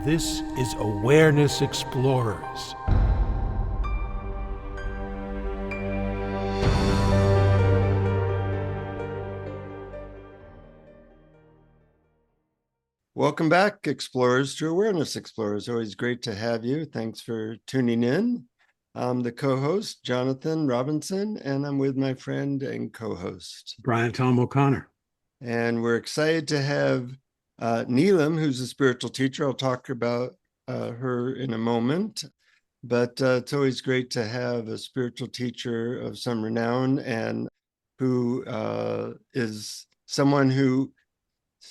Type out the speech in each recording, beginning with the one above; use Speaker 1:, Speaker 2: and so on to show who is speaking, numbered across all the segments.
Speaker 1: This is Awareness Explorers.
Speaker 2: Welcome back, Explorers, to Awareness Explorers. Always great to have you. Thanks for tuning in. I'm the co-host, Jonathan Robinson, and I'm with my friend and co-host,
Speaker 1: Brian Tom O'Connor.
Speaker 2: And we're excited to have Neelam, who's a spiritual teacher. I'll talk about her in a moment. But it's always great to have a spiritual teacher of some renown and who is someone who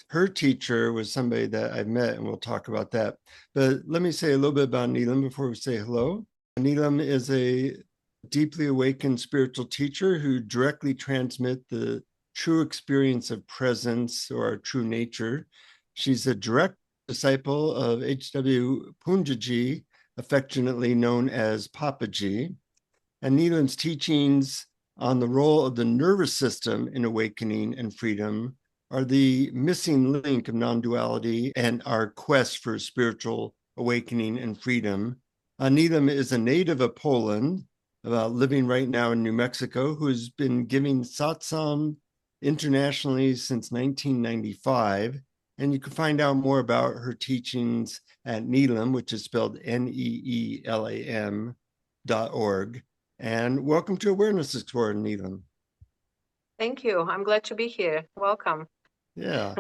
Speaker 2: her teacher was somebody that I've met, and we'll talk about that. But let me say a little bit about Neelam before we say hello. Neelam is a deeply awakened spiritual teacher who directly transmits the true experience of presence or our true nature. She's a direct disciple of H.W. Poonja, affectionately known as Papaji. And Neelam's teachings on the role of the nervous system in awakening and freedom are the missing link of non-duality and our quest for spiritual awakening and freedom. Neelam is a native of Poland, living right now in New Mexico, who has been giving satsang internationally since 1995. And you can find out more about her teachings at Neelam, which is spelled NEELAM.org. And welcome to Awareness Explorer, Neelam.
Speaker 3: Thank you. I'm glad to be here. Welcome.
Speaker 2: Yeah.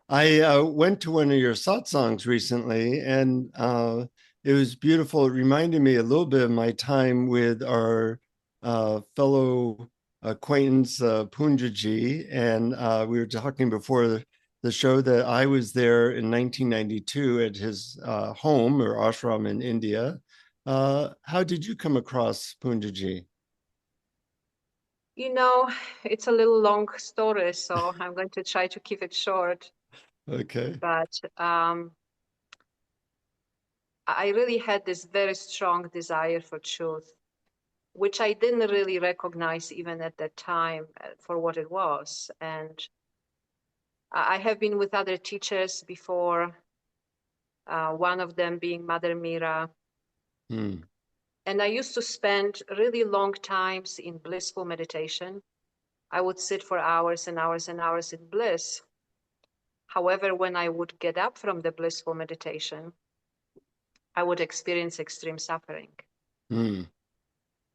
Speaker 2: I went to one of your satsangs recently, and it was beautiful. It reminded me a little bit of my time with our fellow acquaintance, Poonja, and we were talking before the show that I was there in 1992 at his home or ashram in India. How did you come across Poonja?
Speaker 3: You know, it's a little long story, so I'm going to try to keep it short.
Speaker 2: Okay.
Speaker 3: But I really had this very strong desire for truth, which I didn't really recognize even at that time for what it was. And I have been with other teachers before, one of them being Mother Mira. And I used to spend really long times in blissful meditation. I would sit for hours and hours and hours in bliss. However, when I would get up from the blissful meditation, I would experience extreme suffering.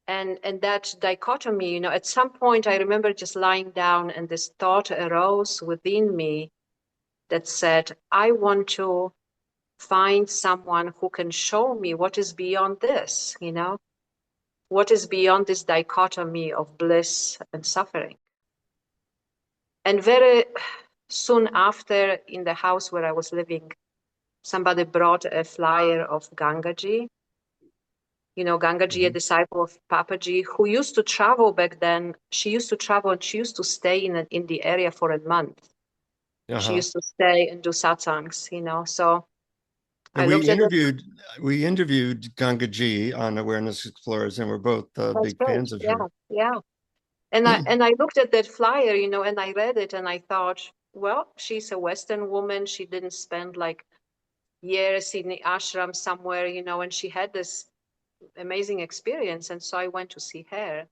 Speaker 3: And that dichotomy, you know, at some point I remember just lying down and this thought arose within me that said, I want to find someone who can show me what is beyond this, you know, what is beyond this dichotomy of bliss and suffering. And very soon after, in the house where I was living, somebody brought a flyer of Gangaji. You know, Gangaji, a disciple of Papaji, who used to travel back then. She used to travel and she used to stay in the area for a month. She used to stay and do satsangs, you know. So
Speaker 2: and we interviewed Gangaji on Awareness Explorers, and we're both big fans of her.
Speaker 3: Yeah. And I looked at that flyer, you know, and I read it and I thought, well, she's a Western woman. She didn't spend like years in the ashram somewhere, you know, and she had this amazing experience. And so I went to see her.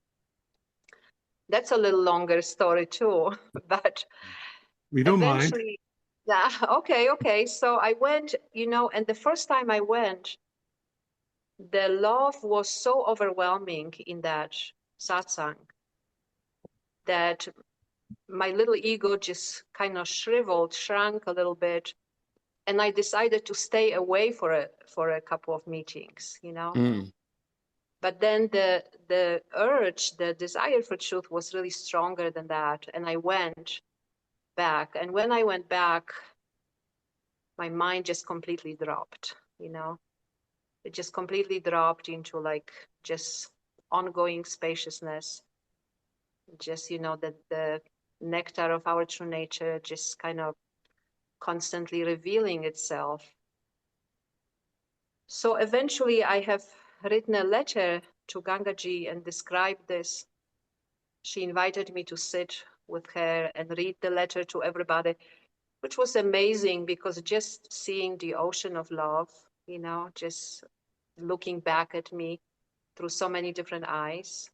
Speaker 3: That's a little longer story too, but
Speaker 1: we don't mind.
Speaker 3: Yeah, okay. So I went, you know, and the first time I went, the love was so overwhelming in that satsang that my little ego just kind of shrunk a little bit. And I decided to stay away for a couple of meetings, you know. But then the urge, the desire for truth was really stronger than that. And I went back. And when I went back, my mind just completely dropped, you know. It just completely dropped into like just ongoing spaciousness. Just, you know, the nectar of our true nature just kind of constantly revealing itself. So eventually I have written a letter to Gangaji and described this. She invited me to sit with her and read the letter to everybody. which was amazing because just seeing the ocean of love, just looking back at me through so many different eyes.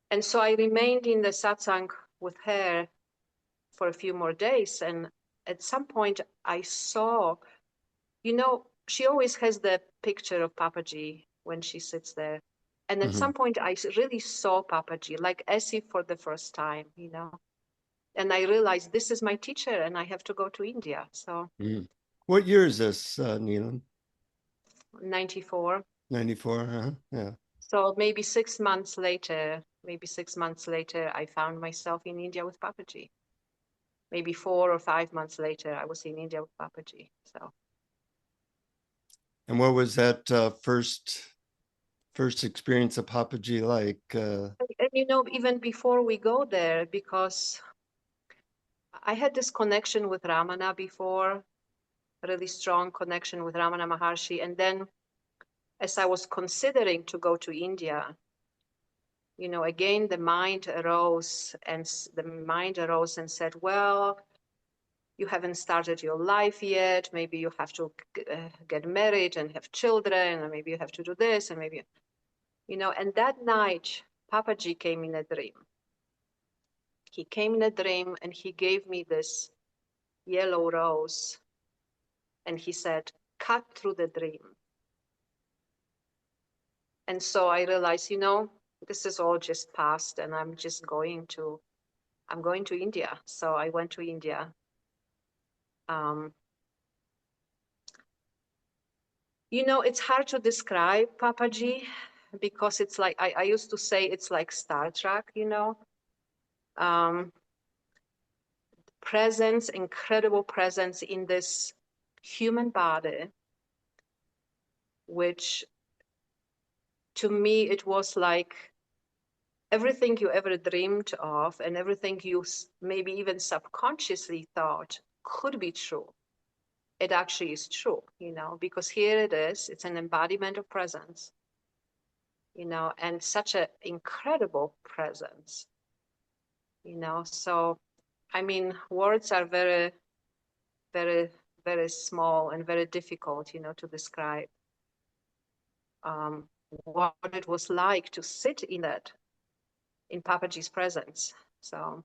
Speaker 3: And so I remained in the satsang with her for a few more days. And at some point I saw, she always has the picture of Papaji when she sits there. And at some point I really saw Papaji, like as if for the first time, and I realized this is my teacher and I have to go to India. So
Speaker 2: What year is this, Neelam?
Speaker 3: 94.
Speaker 2: 94, huh? Yeah.
Speaker 3: So maybe 6 months later, I found myself in India with Papaji. Maybe 4 or 5 months later, I was in India with Papaji. So.
Speaker 2: And what was that first experience of Papaji like?
Speaker 3: And even before we go there, because I had this connection with Ramana before, a really strong connection with Ramana Maharshi. And then as I was considering to go to India, again, the mind arose and said, well, you haven't started your life yet. Maybe you have to get married and have children, and maybe you have to do this, and maybe, and that night, Papaji came in a dream. He came in a dream and he gave me this yellow rose. And he said, cut through the dream. And so I realized, this is all just past and I'm going to India. So I went to India. It's hard to describe Papaji because it's like, I used to say it's like Star Trek, presence, incredible presence in this human body, which to me, it was like everything you ever dreamed of and everything you maybe even subconsciously thought could be true. It actually is true, because here it is, it's an embodiment of presence, and such an incredible presence, so, I mean, words are very, very, very small and very difficult, to describe what it was like to sit in Papaji's presence. So,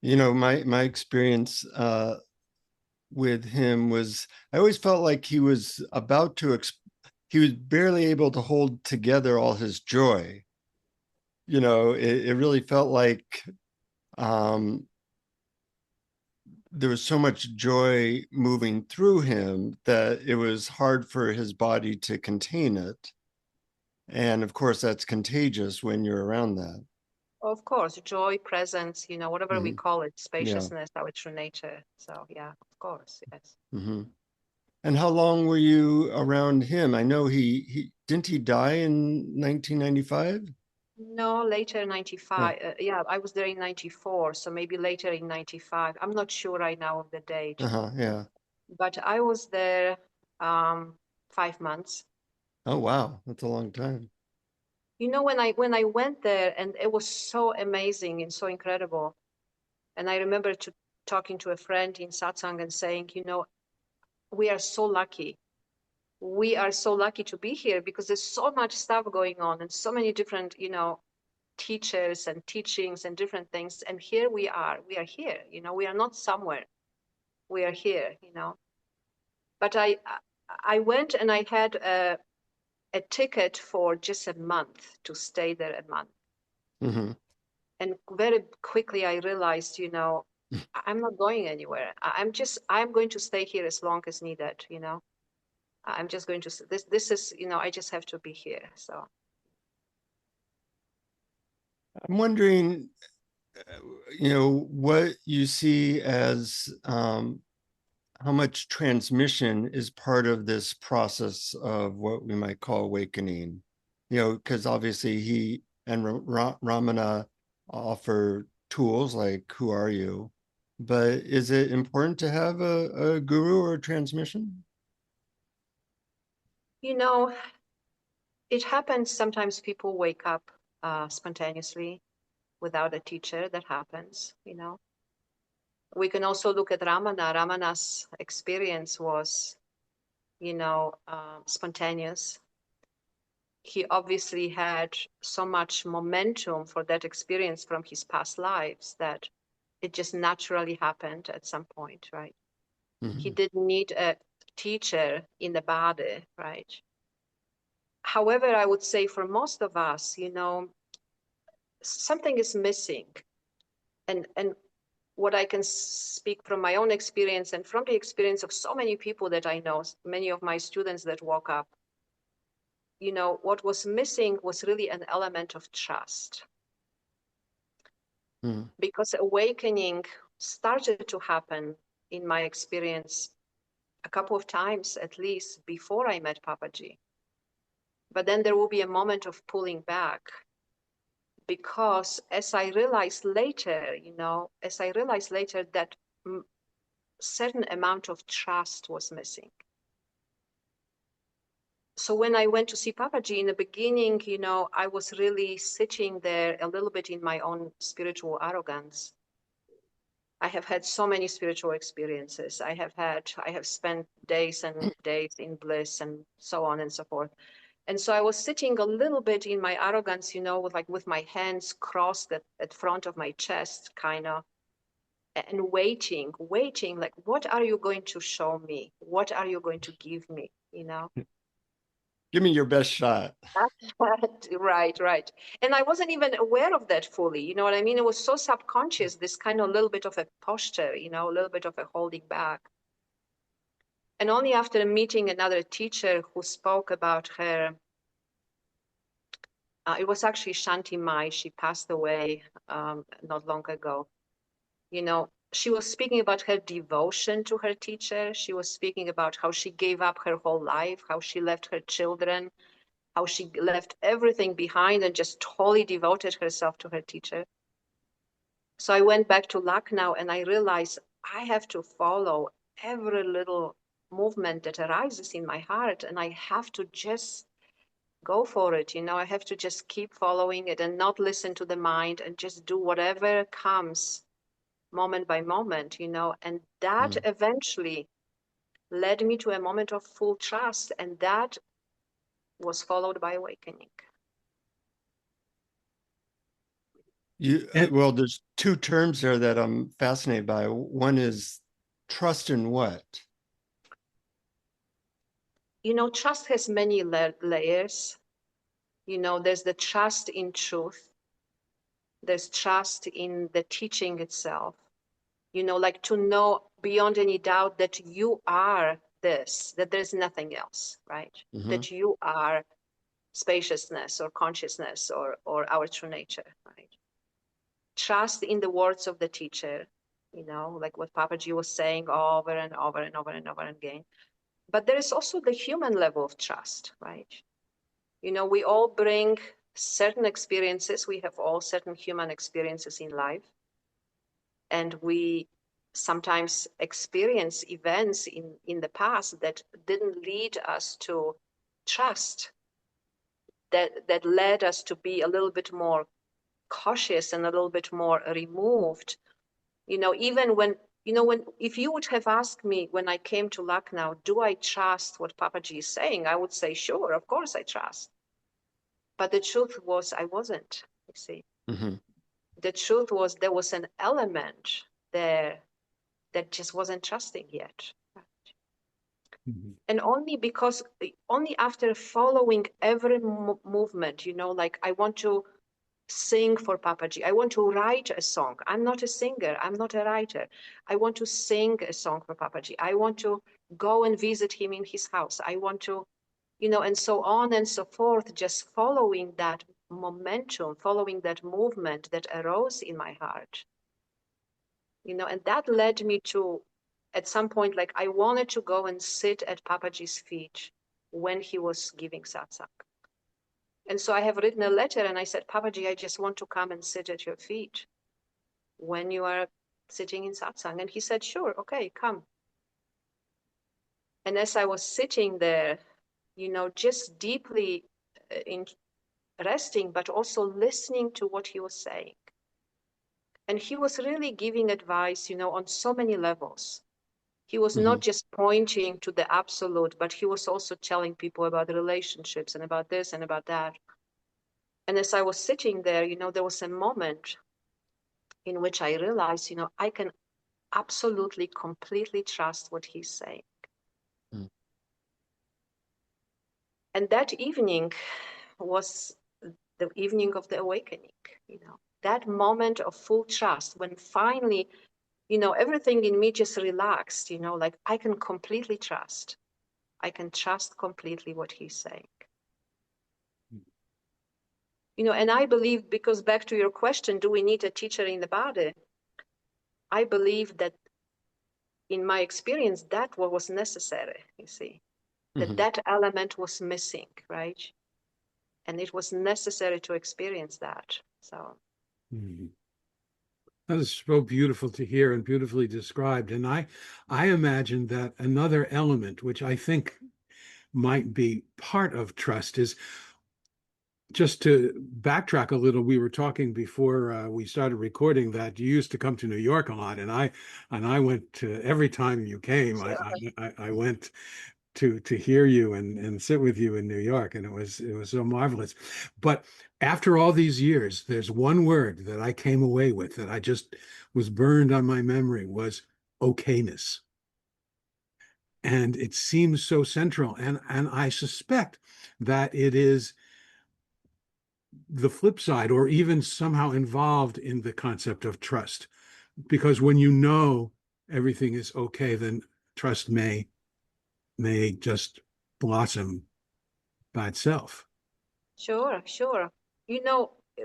Speaker 2: My experience with him was, I always felt like he was about to he was barely able to hold together all his joy. It really felt like there was so much joy moving through him that it was hard for his body to contain it. And of course, that's contagious when you're around that.
Speaker 3: of course, joy, presence, whatever we call it,
Speaker 2: Yeah.
Speaker 3: spaciousness, our true nature. So, yeah, of course, yes.
Speaker 2: And how long were you around him? I know he didn't he die in 1995?
Speaker 3: No, later 95. Yeah, I was there in 94, so maybe later in 95. I'm not sure right now of the date,
Speaker 2: Yeah.
Speaker 3: but I was there 5 months.
Speaker 2: Oh, wow. That's a long time.
Speaker 3: When I went there, and it was so amazing and so incredible. And I remember talking to a friend in satsang and saying, we are so lucky. We are so lucky to be here because there's so much stuff going on and so many different, teachers and teachings and different things. And here we are here, we are not somewhere. We are here, But I went and I had a ticket for just a month to stay there a month. And very quickly I realized, I'm not going anywhere. I'm going to stay here as long as needed, I'm just going to, this is, I just have to be here. So
Speaker 2: I'm wondering, what you see as how much transmission is part of this process of what we might call awakening, because obviously he and Ramana offer tools like who are you, but is it important to have a guru or a transmission?
Speaker 3: It happens sometimes people wake up spontaneously without a teacher. That happens, We can also look at Ramana. Ramana's experience was, spontaneous. He obviously had so much momentum for that experience from his past lives that it just naturally happened at some point, right? He
Speaker 2: Mhm.
Speaker 3: didn't need a teacher in the body, right? However, I would say for most of us, something is missing. And what I can speak from my own experience and from the experience of so many people that I know, many of my students that woke up, what was missing was really an element of trust.
Speaker 2: Mhm.
Speaker 3: Because awakening started to happen in my experience a couple of times at least before I met Papaji. But then there will be a moment of pulling back, because as I realized later, that certain amount of trust was missing. So when I went to see Papaji in the beginning, I was really sitting there a little bit in my own spiritual arrogance. I have had so many spiritual experiences. I have spent days and days in bliss and so on and so forth. And so I was sitting a little bit in my arrogance, with my hands crossed at front of my chest, kind of, and waiting, like, what are you going to show me? What are you going to give me?
Speaker 2: Give me your best shot.
Speaker 3: Right. And I wasn't even aware of that fully. You know what I mean? It was so subconscious, this kind of little bit of a posture, a little bit of a holding back. And only after meeting another teacher who spoke about her, it was actually Shanti Mai. She passed away not long ago. She was speaking about her devotion to her teacher. She was speaking about how she gave up her whole life, how she left her children, how she left everything behind and just totally devoted herself to her teacher. So I went back to Lucknow and I realized I have to follow every little movement that arises in my heart, and I have to just go for it. I have to just keep following it and not listen to the mind and just do whatever comes moment by moment, and that
Speaker 2: Mhm.
Speaker 3: eventually led me to a moment of full trust, and that was followed by awakening.
Speaker 1: And
Speaker 2: Well, there's two terms there that I'm fascinated by. One is trust in what?
Speaker 3: Trust has many layers. There's the trust in truth. There's trust in the teaching itself. Like to know beyond any doubt that you are this, that there's nothing else, right?
Speaker 2: Mhm.
Speaker 3: That you are spaciousness or consciousness or our true nature, right? Trust in the words of the teacher, like what Papaji was saying over and over and over and over again. But there is also the human level of trust, right? We all bring certain experiences. We have all certain human experiences in life. And we sometimes experience events in the past that didn't lead us to trust, that led us to be a little bit more cautious and a little bit more removed. Even when if you would have asked me when I came to Lucknow, do I trust what Papaji is saying? I would say, sure, of course I trust. But the truth was I wasn't, you see.
Speaker 2: Mhm.
Speaker 3: The truth was there was an element there that just wasn't trusting yet. And only after following every movement, like I want to sing for Papaji. I want to write a song. I'm not a singer. I'm not a writer. I want to sing a song for Papaji. I want to go and visit him in his house. I want to, and so on and so forth, just following that momentum, following that movement that arose in my heart. And that led me to, at some point, like I wanted to go and sit at Papaji's feet when he was giving satsang. And so I have written a letter and I said, Papaji, I just want to come and sit at your feet when you are sitting in satsang. And he said, sure, okay, come. And as I was sitting there, just deeply in resting, but also listening to what he was saying. And he was really giving advice, on so many levels. He was
Speaker 2: Mhm.
Speaker 3: not just pointing to the absolute, but he was also telling people about relationships and about this and about that. And as I was sitting there, there was a moment in which I realized, I can absolutely, completely trust what he's saying.
Speaker 2: Mm.
Speaker 3: And that evening was the evening of the awakening, that moment of full trust when finally, everything in me just relaxed, like I can completely trust. I can trust completely what he's saying. And I believe, because back to your question, do we need a teacher in the body? I believe that in my experience, that what was necessary, you see,
Speaker 2: Mhm.
Speaker 3: that element was missing, right? And it was necessary to experience that. So.
Speaker 1: Mhm. That is so beautiful to hear and beautifully described. And I imagine that another element, which I think might be part of trust, is just to backtrack a little. We were talking before we started recording that you used to come to New York a lot, and I went to every time you came.
Speaker 3: Sure.
Speaker 1: I went to hear you and sit with you in New York, and it was so marvelous. But after all these years, there's one word that I came away with that I just was burned on my memory was okayness. And it seems so central. And I suspect that it is the flip side, or even somehow involved in the concept of trust. Because when you know everything is okay, then trust may just blossom by itself.
Speaker 3: Sure, sure.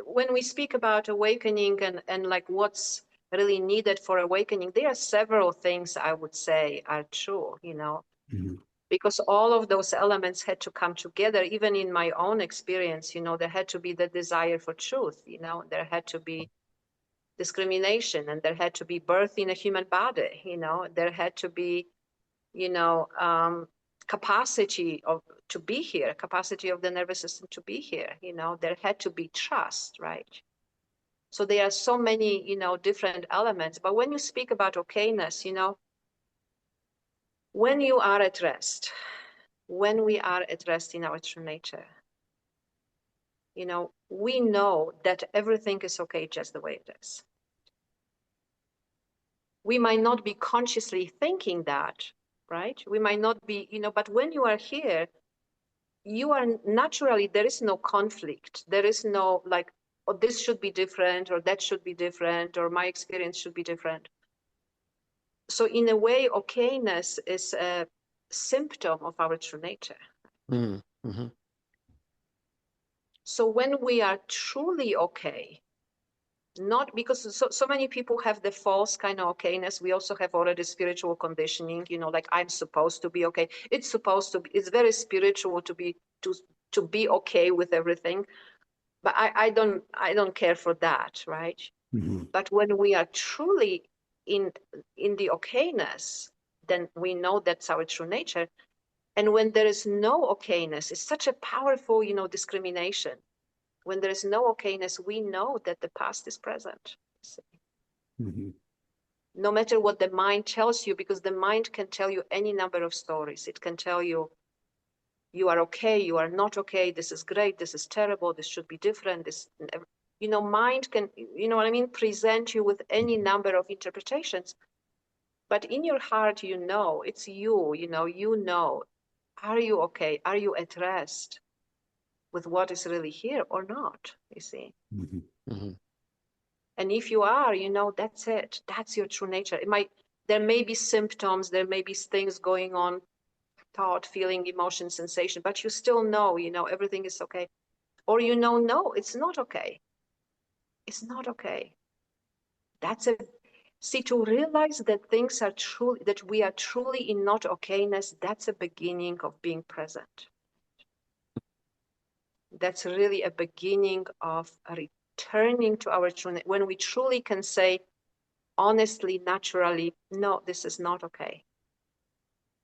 Speaker 3: When we speak about awakening and like what's really needed for awakening, there are several things I would say are true,
Speaker 1: Mhm.
Speaker 3: because all of those elements had to come together. Even in my own experience, there had to be the desire for truth, there had to be discrimination, and there had to be birth in a human body, there had to be, capacity of to be here, capacity of the nervous system to be here, there had to be trust, right? So there are so many, different elements. But when you speak about okayness, when you are at rest, when we are at rest in our true nature, we know that everything is okay just the way it is. We might not be consciously thinking that, right? We might not be, but when you are here, you are naturally, there is no conflict. There is no like, oh, this should be different, or that should be different, or my experience should be different. So in a way, okayness is a symptom of our true nature.
Speaker 2: Mm-hmm.
Speaker 3: So when we are truly okay, not because so many people have the false kind of okayness. We also have already spiritual conditioning, like I'm supposed to be okay. It's supposed to be, it's very spiritual to be okay with everything. But I don't care for that, right?
Speaker 1: Mhm.
Speaker 3: But when we are truly in the okayness, then we know that's our true nature. And when there is no okayness, it's such a powerful, discrimination. When there is no okayness, we know that the past is present.
Speaker 1: Mhm.
Speaker 3: No matter what the mind tells you, because the mind can tell you any number of stories. It can tell you, you are okay, you are not okay, this is great, this is terrible, this should be different. Mind can, what I mean, present you with any number of interpretations. But in your heart, it's you, are you okay? Are you at rest with what is really here or not? You see?
Speaker 1: Mhm.
Speaker 2: Mm-hmm.
Speaker 3: And if you are, that's it. That's your true nature. There may be symptoms, there may be things going on, thought, feeling, emotion, sensation, but you still know, everything is okay. Or no, it's not okay. It's not okay. To realize that things are true, that we are truly in not okayness, that's a beginning of being present. That's really a beginning of returning to our true, when we truly can say, honestly, naturally, no, this is not okay.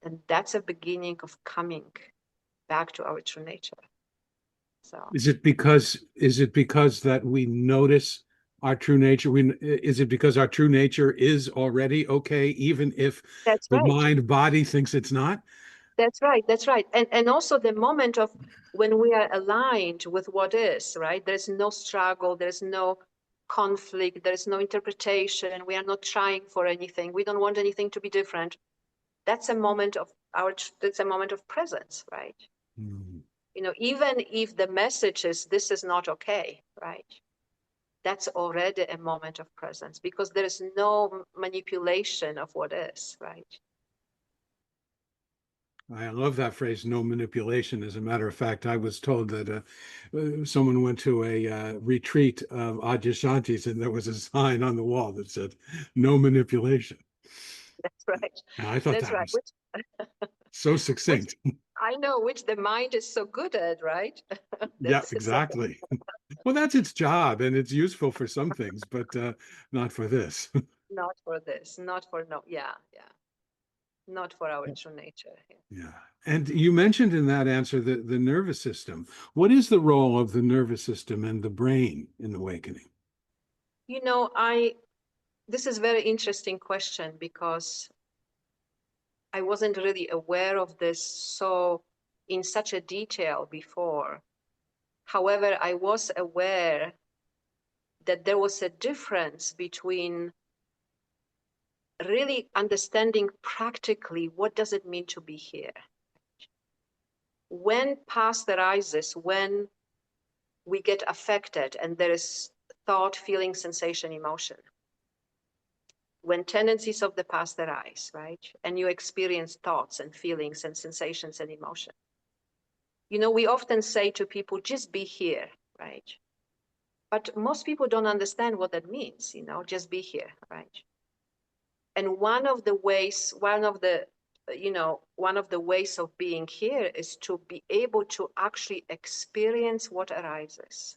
Speaker 3: And that's a beginning of coming back to our true nature. So
Speaker 1: Is it because that we notice our true nature, is it because our true nature is already okay, even if
Speaker 3: That's
Speaker 1: the
Speaker 3: right.
Speaker 1: mind body thinks it's not?
Speaker 3: That's right. That's right. And also the moment of when we are aligned with what is, right? There's no struggle, there's no conflict, there's no interpretation. We are not trying for anything. We don't want anything to be different. That's a moment of that's a moment of presence, right?
Speaker 1: Mm.
Speaker 3: You know, even if the message is this is not okay, right? That's already a moment of presence because there is no manipulation of what is, right?
Speaker 1: I love that phrase, no manipulation. As a matter of fact, I was told that someone went to a retreat of Adyashantis and there was a sign on the wall that said, no manipulation.
Speaker 3: That's right.
Speaker 1: And I thought
Speaker 3: That's
Speaker 1: that
Speaker 3: right.
Speaker 1: was so
Speaker 3: Which
Speaker 1: succinct.
Speaker 3: I know, which the mind is so good at, right?
Speaker 1: Yeah,
Speaker 3: That's so
Speaker 1: exactly. Well, that's its job and it's useful for some things, but not for this.
Speaker 3: not for this, not for no, yeah, yeah, not for our true nature. Yeah.
Speaker 1: Yeah. And you mentioned in that answer the nervous system. What is the role of the nervous system and the brain in awakening?
Speaker 3: You know, this is a very interesting question because I wasn't really aware of this so in such a detail before. However, I was aware that there was a difference between really understanding practically what does it mean to be here. When past arises, when we get affected and there is thought, feeling, sensation, emotion, when tendencies of the past arise, right? And you experience thoughts and feelings and sensations and emotion. You know, we often say to people, just be here, right? But most people don't understand what that means, you know, just be here, right? And one of the ways, one of the ways of being here is to be able to actually experience what arises.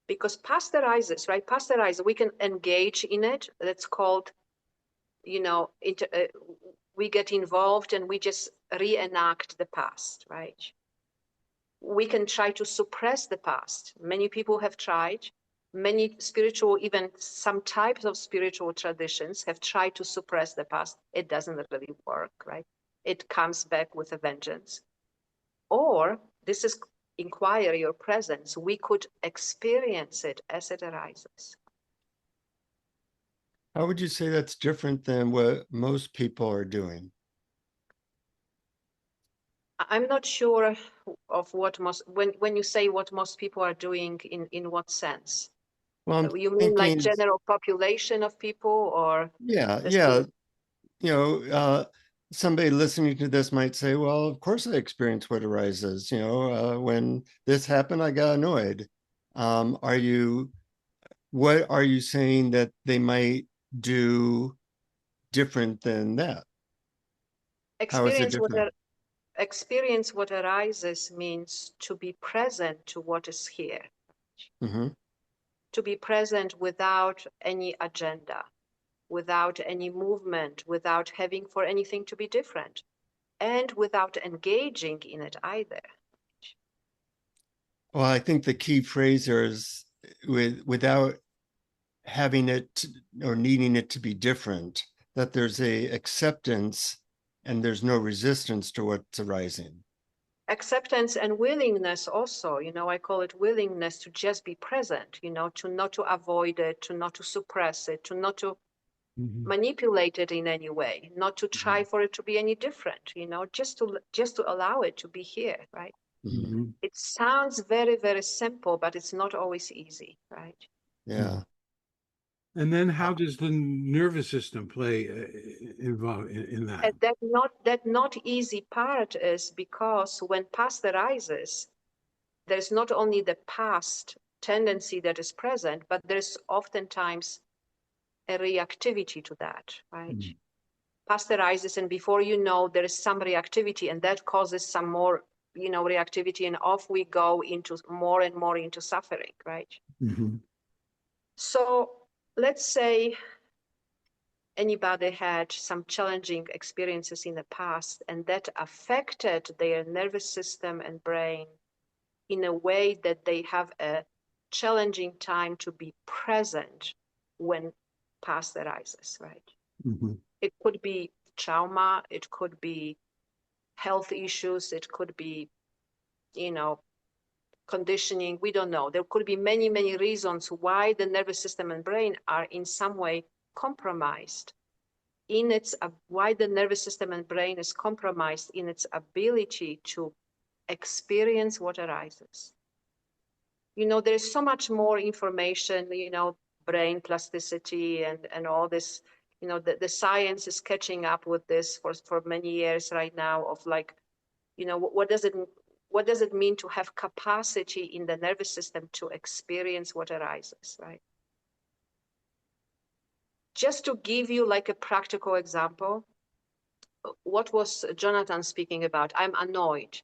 Speaker 3: Because past arises, right? Past arises, we can engage in it. That's called, you know, we get involved and we just reenact the past, right? We can try to suppress the past. Many people have tried. Many spiritual, even some types of spiritual traditions have tried to suppress the past. It doesn't really work, right? It comes back with a vengeance. Or this is inquiry or presence. We could experience it as it arises.
Speaker 2: How would you say that's different than what most people are doing?
Speaker 3: I'm not sure of what most, when you say what most people are doing, in what sense?
Speaker 2: Well, I'm
Speaker 3: You mean like
Speaker 2: thinking,
Speaker 3: general population of people or
Speaker 2: yeah,
Speaker 3: the
Speaker 2: yeah.
Speaker 3: spirit?
Speaker 2: You know, somebody listening to this might say, well, of course I experience what arises. You know, when this happened, I got annoyed. Are you, what are you saying that they might do different than that? How is it
Speaker 3: Experience what
Speaker 2: different?
Speaker 3: experience what arises means to be present to what is here,
Speaker 2: Mm-hmm.
Speaker 3: to be present without any agenda, without any movement, without having for anything to be different, and without engaging in it either.
Speaker 2: Well, I think the key phrase there is without having it or needing it to be different, that there's a acceptance and there's no resistance to what's arising.
Speaker 3: Acceptance and willingness also, you know, I call it willingness to just be present, you know, to not to avoid it, to not to suppress it, to not to
Speaker 1: Mhm.
Speaker 3: manipulate it in any way, not to try for it to be any different, you know, just to allow it to be here, right?
Speaker 2: Mm-hmm.
Speaker 1: Mhm.
Speaker 3: It sounds very, very simple, but it's not always easy, right?
Speaker 2: Yeah.
Speaker 1: And then how does the nervous system play involved in that?
Speaker 3: And that not easy part is because when past arises, there's not only the past tendency that is present, but there's oftentimes a reactivity to that, right?
Speaker 1: Mm.
Speaker 3: Past arises, and before you know, there is some reactivity, and that causes some more, you know, reactivity, and off we go into more and more into suffering, right?
Speaker 1: Mhm.
Speaker 3: So let's say anybody had some challenging experiences in the past, and that affected their nervous system and brain in a way that they have a challenging time to be present when past arises, right?
Speaker 1: Mm-hmm.
Speaker 3: It could be trauma, it could be health issues, it could be, conditioning, we don't know. There could be many, many reasons why the nervous system and brain are in some way compromised in why the nervous system and brain is compromised in its ability to experience what arises. There's so much more information, brain plasticity and all this, the science is catching up with this for many years right now of like, what does it mean to have capacity in the nervous system to experience what arises, right? Just to give you like a practical example, what was Jonathan speaking about? I'm annoyed,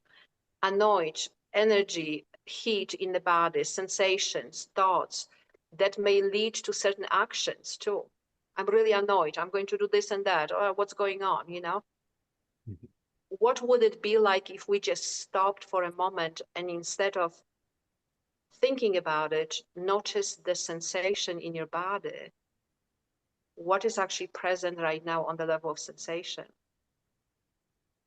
Speaker 3: energy, heat in the body, sensations, thoughts that may lead to certain actions too. I'm really annoyed. I'm going to do this and that. Or what's going on,
Speaker 1: Mm-hmm.
Speaker 3: What would it be like if we just stopped for a moment and instead of thinking about it, notice the sensation in your body? What is actually present right now on the level of sensation?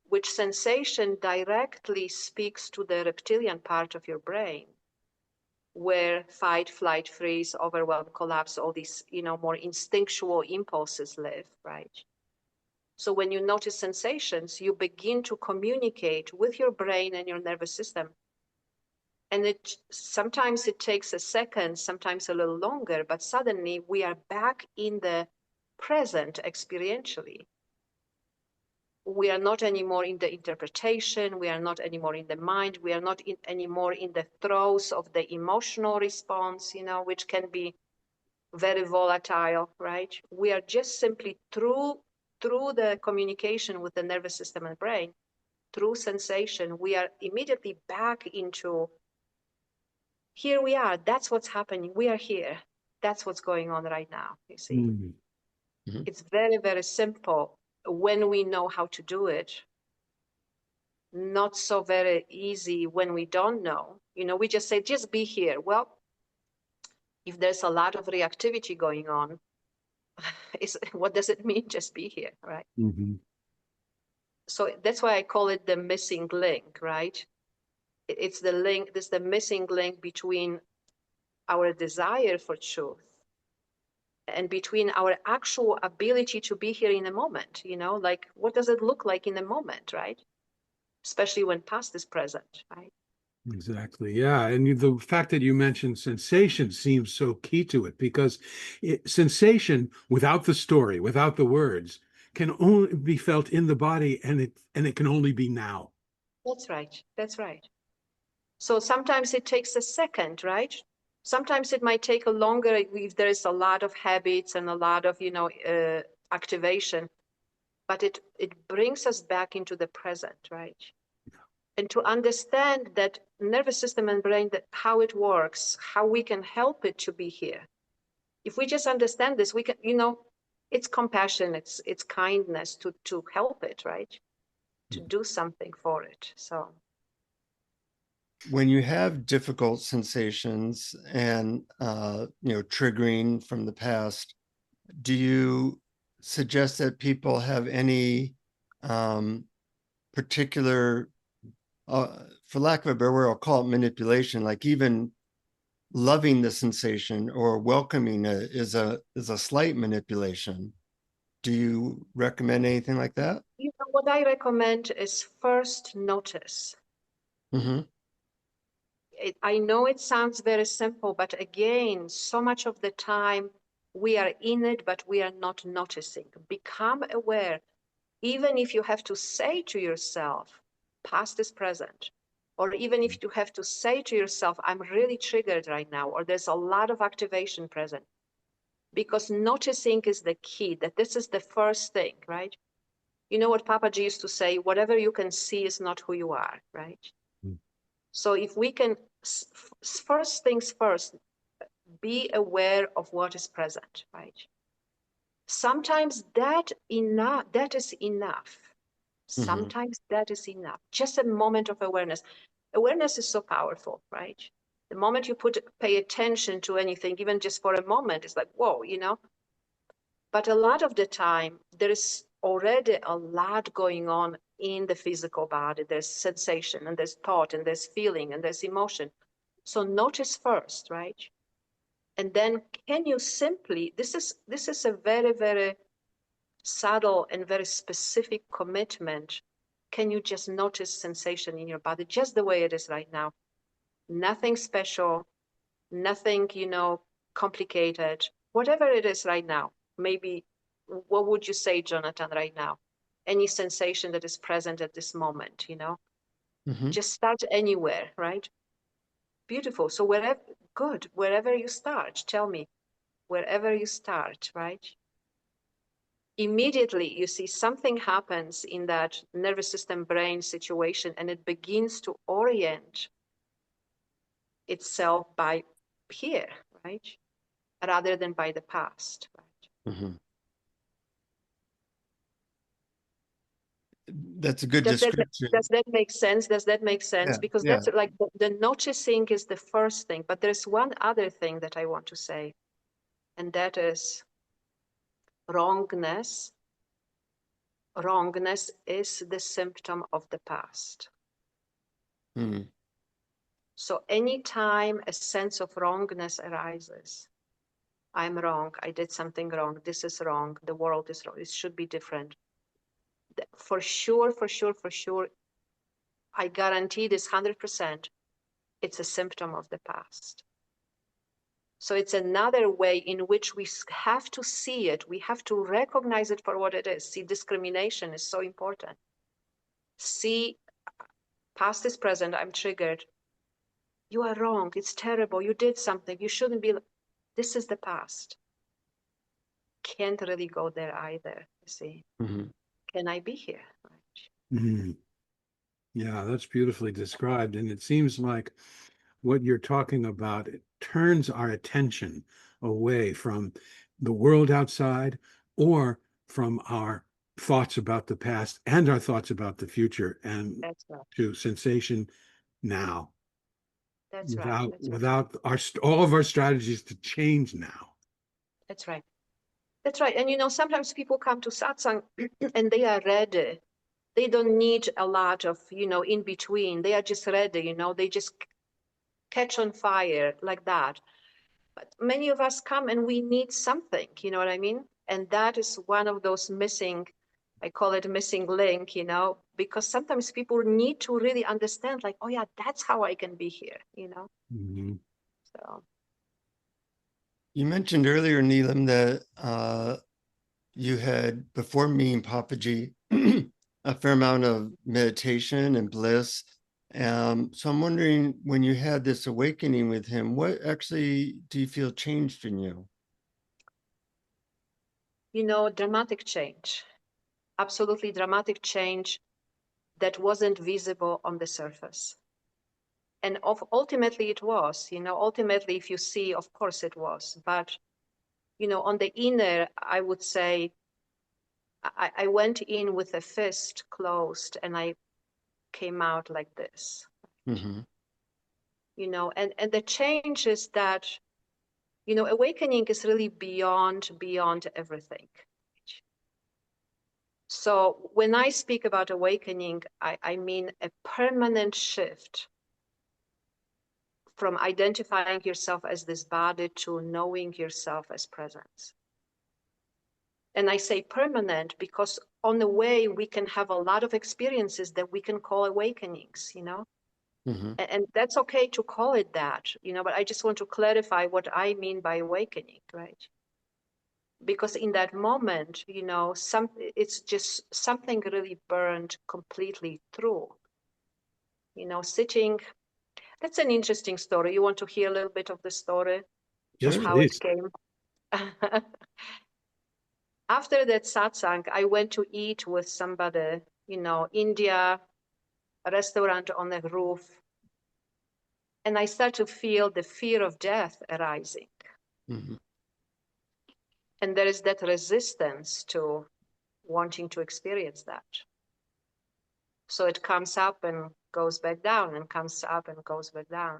Speaker 3: Which sensation directly speaks to the reptilian part of your brain, where fight, flight, freeze, overwhelm, collapse, all these, more instinctual impulses live, right? So when you notice sensations, you begin to communicate with your brain and your nervous system. And sometimes it takes a second, sometimes a little longer, but suddenly we are back in the present experientially. We are not anymore in the interpretation. We are not anymore in the mind. We are not anymore in the throes of the emotional response, which can be very volatile, right? We are just simply through the communication with the nervous system and brain, through sensation, we are immediately back into, here we are, that's what's happening, we are here, that's what's going on right now, you see.
Speaker 1: Mm-hmm.
Speaker 3: It's very, very simple when we know how to do it. Not so very easy when we don't know. We just say, just be here. Well, if there's a lot of reactivity going on, what does it mean, just be here, right?
Speaker 1: Mm-hmm.
Speaker 3: So that's why I call it the missing link, right? It's the link, this the missing link between our desire for truth and between our actual ability to be here in a moment, like what does it look like in a moment, right? Especially when past is present, right?
Speaker 1: Exactly. Yeah. And the fact that you mentioned sensation seems so key to it because sensation without the story, without the words, can only be felt in the body and it can only be now.
Speaker 3: That's right. That's right. So sometimes it takes a second, right? Sometimes it might take a longer if there is a lot of habits and a lot of, activation, but it brings us back into the present, right? And to understand that nervous system and brain, that how it works, how we can help it to be here. If we just understand this, we can, it's compassion, it's kindness to help it, right? To do something for it. So
Speaker 2: when you have difficult sensations and triggering from the past, do you suggest that people have any particular, for lack of a better word, I'll call it manipulation, like even loving the sensation or welcoming it is a slight manipulation? Do you recommend anything like that?
Speaker 3: What I recommend is first notice.
Speaker 2: Mm-hmm.
Speaker 3: I know it sounds very simple, but again, so much of the time we are in it, but we are not noticing. Become aware, even if you have to say to yourself, past is present, or even if you have to say to yourself, I'm really triggered right now, or there's a lot of activation present. Because noticing is the key, that this is the first thing, right? You know what Papaji used to say, whatever you can see is not who you are, right?
Speaker 1: Mm.
Speaker 3: So if we can, first things first, be aware of what is present, right? Sometimes that is enough.
Speaker 2: Mm-hmm.
Speaker 3: Sometimes that is enough. Just a moment of awareness. Awareness is so powerful, right? The moment you pay attention to anything, even just for a moment, it's like, whoa, you know? But a lot of the time, there is already a lot going on in the physical body. There's sensation, and there's thought, and there's feeling, and there's emotion. So notice first, right? And then can you simply, this is a very, very subtle and very specific commitment. Can you just notice sensation in your body just the way it is right now? Nothing special, nothing, you know, complicated, whatever it is right now. Maybe, what would you say, Jonathan, right now? Any sensation that is present at this moment, you know?
Speaker 2: Mm-hmm.
Speaker 3: Just start anywhere, right? Beautiful. So wherever you start, tell me, wherever you start, right? Immediately you see something happens in that nervous system brain situation, and it begins to orient itself by here, right? Rather than by the past, right?
Speaker 2: Mm-hmm. That's a good
Speaker 3: Does that,
Speaker 2: description.
Speaker 3: does that make sense? Does that make sense?
Speaker 2: Yeah,
Speaker 3: Because
Speaker 2: yeah.
Speaker 3: that's like the noticing is the first thing, but there's one other thing that I want to say, and that is wrongness. Wrongness is the symptom of the past.
Speaker 2: Mm-hmm.
Speaker 3: So anytime a sense of wrongness arises, I'm wrong, I did something wrong, this is wrong, the world is wrong, it should be different. For sure, for sure, for sure, I guarantee this 100%, it's a symptom of the past. So it's another way in which we have to see it. We have to recognize it for what it is. See, discrimination is so important. See, past is present, I'm triggered. You are wrong, it's terrible, you did something, you shouldn't be. This is the past. Can't really go there either, you see.
Speaker 2: Mm-hmm.
Speaker 3: Can I be here?
Speaker 1: Mhm. Yeah, that's beautifully described. And it seems like what you're talking about, it turns our attention away from the world outside or from our thoughts about the past and our thoughts about the future and
Speaker 3: That's right.
Speaker 1: to sensation now
Speaker 3: That's right.
Speaker 1: without
Speaker 3: That's right.
Speaker 1: without our all of our strategies to change now.
Speaker 3: That's right. That's right. And you know, sometimes people come to satsang and they are ready. They don't need a lot of, you know, in between. They are just ready, you know, they just catch on fire like that. But many of us come and we need something, you know what I mean? And that is one of those missing, I call it missing link, you know, because sometimes people need to really understand, like, oh yeah, that's how I can be here, you know?
Speaker 1: Mhm.
Speaker 3: So.
Speaker 2: You mentioned earlier, Neelam, that you had, before meeting Papaji, a fair amount of meditation and bliss. So I'm wondering, when you had this awakening with him, what actually do you feel changed in you?
Speaker 3: You know, dramatic change, absolutely dramatic change that wasn't visible on the surface. And ultimately it was, you know, ultimately if you see, of course it was. But, you know, on the inner, I would say, I went in with a fist closed and I came out like this.
Speaker 2: Mm-hmm.
Speaker 3: You know, and the change is that, you know, awakening is really beyond everything. So when I speak about awakening, I mean a permanent shift from identifying yourself as this body to knowing yourself as presence. And I say permanent because on the way we can have a lot of experiences that we can call awakenings, you know?
Speaker 2: Mm-hmm.
Speaker 3: And that's okay to call it that, you know, but I just want to clarify what I mean by awakening, right? Because in that moment, you know, it's just something really burned completely through. You know, sitting, that's an interesting story. You want to hear a little bit of the story
Speaker 1: Yes,
Speaker 3: of
Speaker 2: Sure.
Speaker 3: how it
Speaker 1: please.
Speaker 3: came? After that satsang, I went to eat with somebody, you know, India, a restaurant on a roof. And I start to feel the fear of death arising.
Speaker 2: Mm-hmm.
Speaker 3: And there is that resistance to wanting to experience that. So it comes up and goes back down, and comes up and goes back down.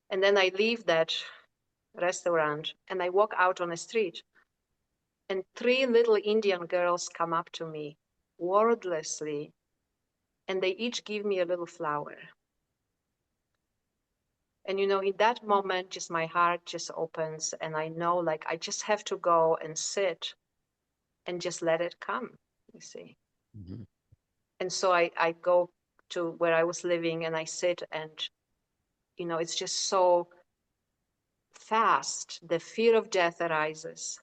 Speaker 3: And then I leave that restaurant and I walk out on the street, and 3 little Indian girls come up to me wordlessly, and they each give me a little flower. And in that moment, just my heart just opens, and I know, like, I just have to go and sit and just let it come, you see.
Speaker 2: Mm-hmm.
Speaker 3: And so I go to where I was living, and I sit, and it's just so fast. The fear of death arises,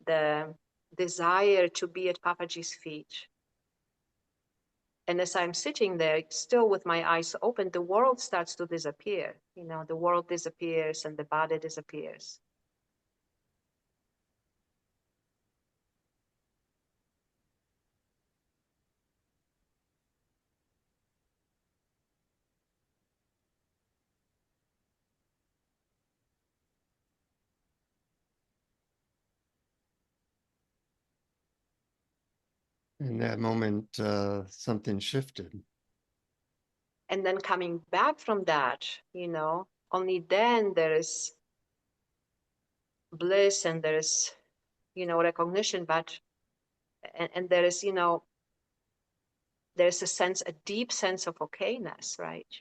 Speaker 3: the desire to be at Papaji's feet. And as I'm sitting there, still with my eyes open, the world starts to disappear. The world disappears and the body disappears.
Speaker 2: In that moment, something shifted.
Speaker 3: And then coming back from that, only then there is bliss, and there is, recognition, but, and there is, there's a deep sense of okayness, right?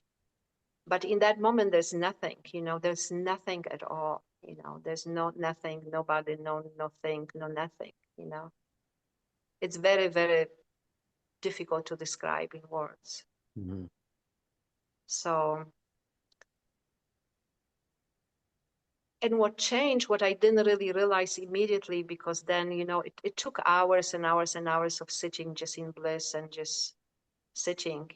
Speaker 3: But in that moment, there's nothing, there's nothing at all, there's nothing, nobody, nothing, no nothing, It's very, very difficult to describe in words.
Speaker 2: Mm-hmm.
Speaker 3: So, and what changed, what I didn't really realize immediately, because then, it took hours and hours and hours of sitting just in bliss and just sitting,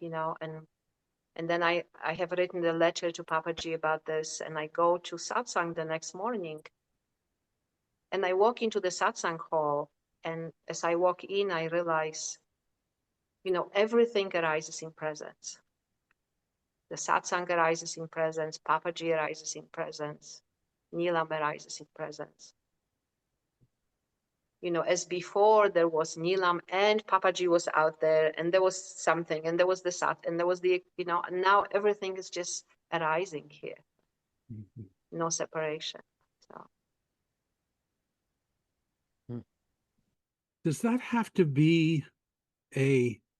Speaker 3: and then I have written a letter to Papaji about this, and I go to satsang the next morning, and I walk into the satsang hall, and as I walk in, I realize, everything arises in presence. The satsang arises in presence, Papaji arises in presence, Neelam arises in presence. As before, there was Neelam and Papaji was out there, and there was something, and there was the sat, and there was the, now everything is just arising here.
Speaker 1: Mhm.
Speaker 3: No separation. So.
Speaker 1: Does that have to be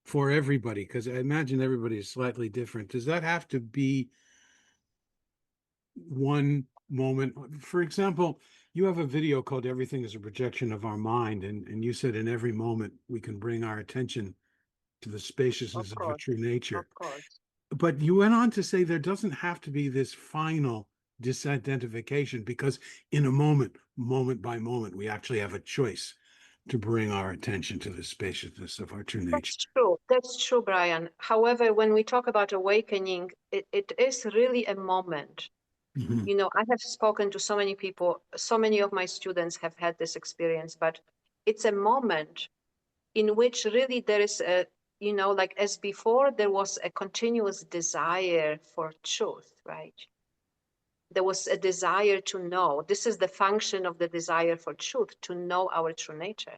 Speaker 1: for everybody? Because I imagine everybody is slightly different. Does that have to be one moment? For example, you have a video called Everything is a Projection of Our Mind, and you said in every moment we can bring our attention to the spaciousness of our true nature.
Speaker 3: Of course.
Speaker 1: But you went on to say there doesn't have to be this final disidentification, because in a moment by moment, we actually have a choice to bring our attention to the spaciousness of our true nature.
Speaker 3: That's true, Brian. However, when we talk about awakening, it is really a moment.
Speaker 1: Mm-hmm.
Speaker 3: I have spoken to so many people, so many of my students have had this experience, but it's a moment in which really there is a, like as before, there was a continuous desire for truth, right? There was a desire to know. This is the function of the desire for truth, to know our true nature.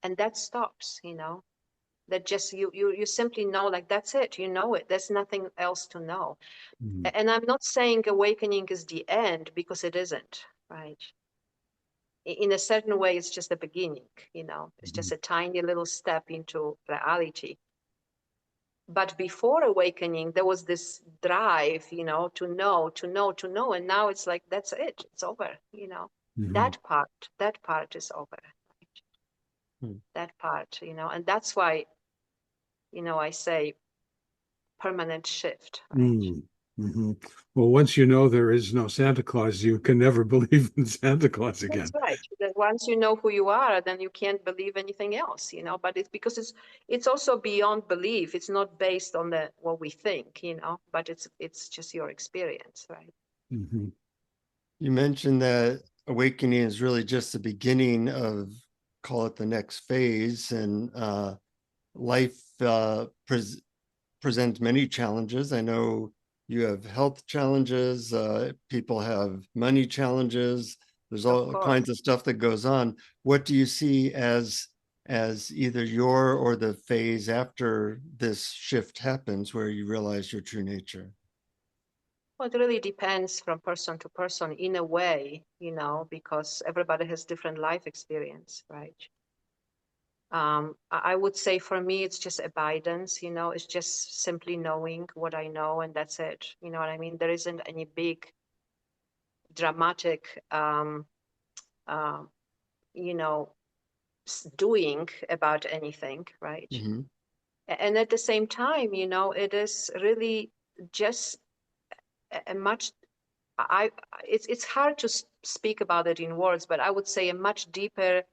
Speaker 3: And that stops, that just you simply know, like, that's it, you know it. There's nothing else to know.
Speaker 1: Mm-hmm.
Speaker 3: And I'm not saying awakening is the end, because it isn't, right? In a certain way, it's just the beginning, it's just a tiny little step into reality. But before awakening, there was this drive, to know. And now it's like, that's it, it's over,
Speaker 1: Mm-hmm.
Speaker 3: That part is over.
Speaker 2: Mm-hmm.
Speaker 3: That part, and that's why, I say permanent shift, right?
Speaker 1: Mm-hmm. Well, once you know there is no Santa Claus, you can never believe in Santa Claus again.
Speaker 3: That's right. That once you know who you are, then you can't believe anything else, But it's because it's also beyond belief. It's not based on what we think, But it's just your experience, right?
Speaker 1: Mm-hmm.
Speaker 2: You mentioned that awakening is really just the beginning of, call it, the next phase, and life presents many challenges. I know you have health challenges, people have money challenges. There's all kinds of stuff that goes on. What do you see as as either your or the phase after this shift happens where you realize your true nature?
Speaker 3: Well, it really depends from person to person in a way, because everybody has different life experience, right? I would say for me, it's just abidance, it's just simply knowing what I know, and that's it. You know what I mean? There isn't any big dramatic, uh, you know, doing about anything, right?
Speaker 2: Mm-hmm.
Speaker 3: And at the same time, it is really just a much, it's hard to speak about it in words, but I would say a much deeper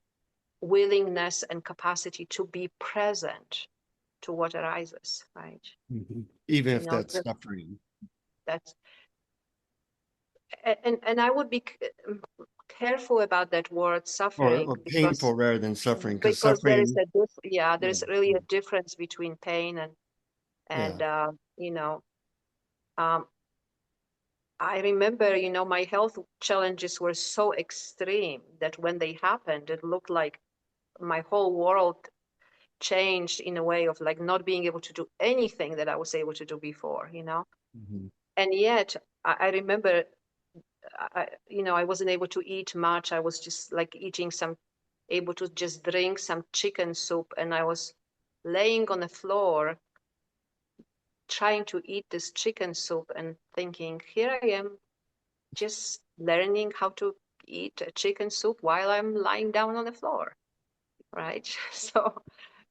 Speaker 3: willingness and capacity to be present to what arises, right?
Speaker 1: Mhm.
Speaker 2: Even if that's
Speaker 3: Just
Speaker 2: suffering.
Speaker 3: that's, and I would be careful about that word suffering,
Speaker 2: Or painful rather than suffering, because
Speaker 3: there is
Speaker 2: suffering,
Speaker 3: there's
Speaker 2: yeah,
Speaker 3: really a difference between pain and
Speaker 2: yeah.
Speaker 3: you know um, I remember, my health challenges were so extreme that when they happened, it looked like my whole world changed in a way of like not being able to do anything that I was able to do before.
Speaker 2: Mhm.
Speaker 3: And yet I remember, I wasn't able to eat much. I was just like able to just drink some chicken soup. And I was laying on the floor trying to eat this chicken soup and thinking, here I am just learning how to eat a chicken soup while I'm lying down on the floor, right? So,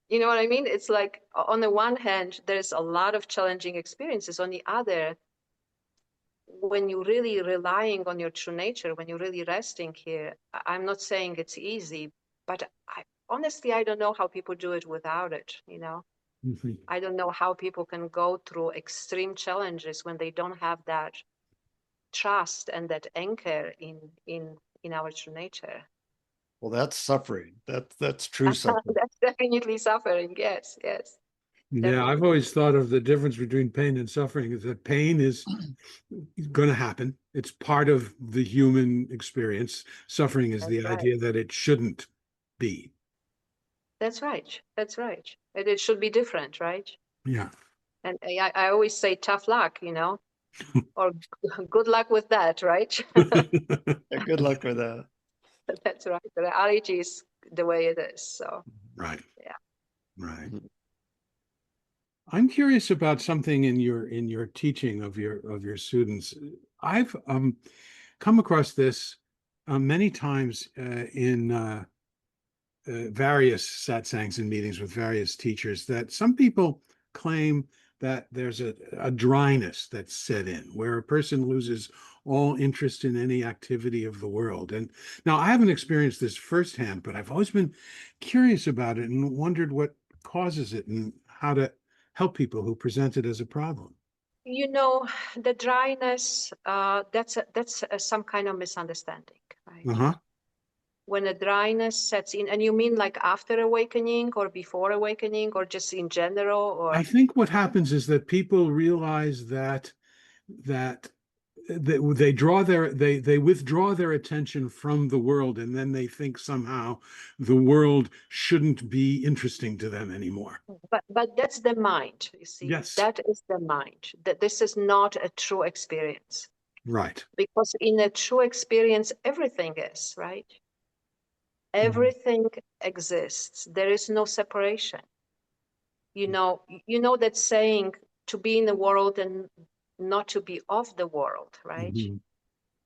Speaker 3: you know what I mean? It's like, on the one hand, there's a lot of challenging experiences. On the other, when you're really relying on your true nature, when you're really resting here, I'm not saying it's easy, but honestly, I don't know how people do it without it.
Speaker 1: Mhm.
Speaker 3: I don't know how people can go through extreme challenges when they don't have that trust and that anchor in our true nature.
Speaker 2: Well, that's suffering. That's true suffering.
Speaker 3: That's definitely suffering. Yes, yes,
Speaker 1: Yeah, I've
Speaker 3: definitely.
Speaker 1: always thought of the difference between pain and suffering is that pain is going to happen. It's part of the human experience. Suffering is
Speaker 3: That's
Speaker 1: the
Speaker 3: right.
Speaker 1: idea that it shouldn't be.
Speaker 3: That's right. That's right. It should be different, right?
Speaker 1: Yeah.
Speaker 3: And I always say tough luck, or good luck with that, right?
Speaker 2: Yeah, good luck with that.
Speaker 3: That's right. The reality is the way it is. So,
Speaker 1: Right.
Speaker 3: yeah.
Speaker 1: Right.
Speaker 2: Mhm.
Speaker 1: I'm curious about something in your teaching of your students. I've come across this many times in various satsangs and meetings with various teachers that some people claim that there's a dryness that's set in where a person loses all interest in any activity of the world. And now I haven't experienced this firsthand, but I've always been curious about it and wondered what causes it and how to help people who present it as a problem.
Speaker 3: The dryness, that's some kind of misunderstanding, right?
Speaker 1: Uh-huh.
Speaker 3: When a dryness sets in, and you mean like after awakening or before awakening or just in general,
Speaker 1: I
Speaker 3: or
Speaker 1: think what happens is that people realize that they withdraw their attention from the world, and then they think somehow the world shouldn't be interesting to them anymore.
Speaker 3: but that's the mind, you see.
Speaker 1: Yes.
Speaker 3: That is the mind. That this is not a true experience.
Speaker 1: Right.
Speaker 3: Because in a true experience, everything is, right?
Speaker 1: Mhm.
Speaker 3: Everything exists. There is no separation. You know that saying, to be in the world and not to be of the world, right?
Speaker 1: Mhm.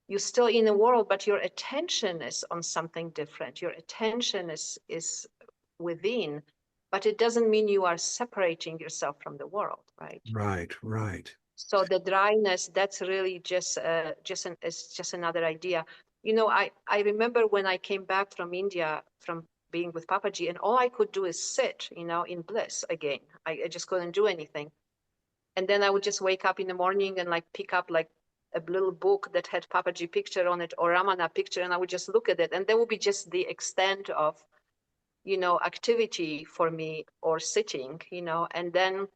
Speaker 3: You're still in the world, but your attention is on something different. Your attention is within, but it doesn't mean you are separating yourself from the world, right?
Speaker 1: Right, right.
Speaker 3: So the dryness, that's really it's just another idea. I remember when I came back from India, from being with Papaji, and all I could do is sit, in bliss again. I just couldn't do anything. And then I would just wake up in the morning and like pick up like a little book that had Papaji picture on it or Ramana picture, and I would just look at it, and that would be just the extent of, activity for me, or sitting. And then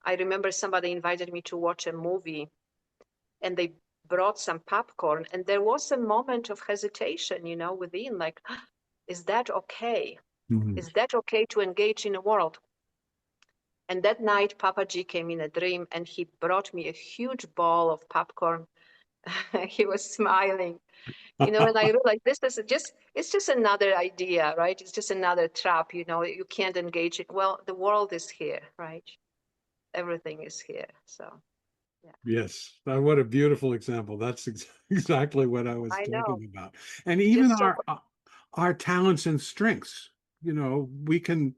Speaker 3: I remember somebody invited me to watch a movie, and they brought some popcorn, and there was a moment of hesitation, within, like, is that okay?
Speaker 1: Mhm.
Speaker 3: Is that okay to engage in the world? And that night, Papaji came in a dream and he brought me a huge ball of popcorn. He was smiling, and I realized this is it's just another idea, right? It's just another trap, you can't engage it. Well, the world is here, right? Everything is here. So, yeah,
Speaker 1: Yes, what a beautiful example. That's exactly what I was
Speaker 3: I know.
Speaker 1: talking about. And even
Speaker 3: Just so,
Speaker 1: our talents and strengths, we can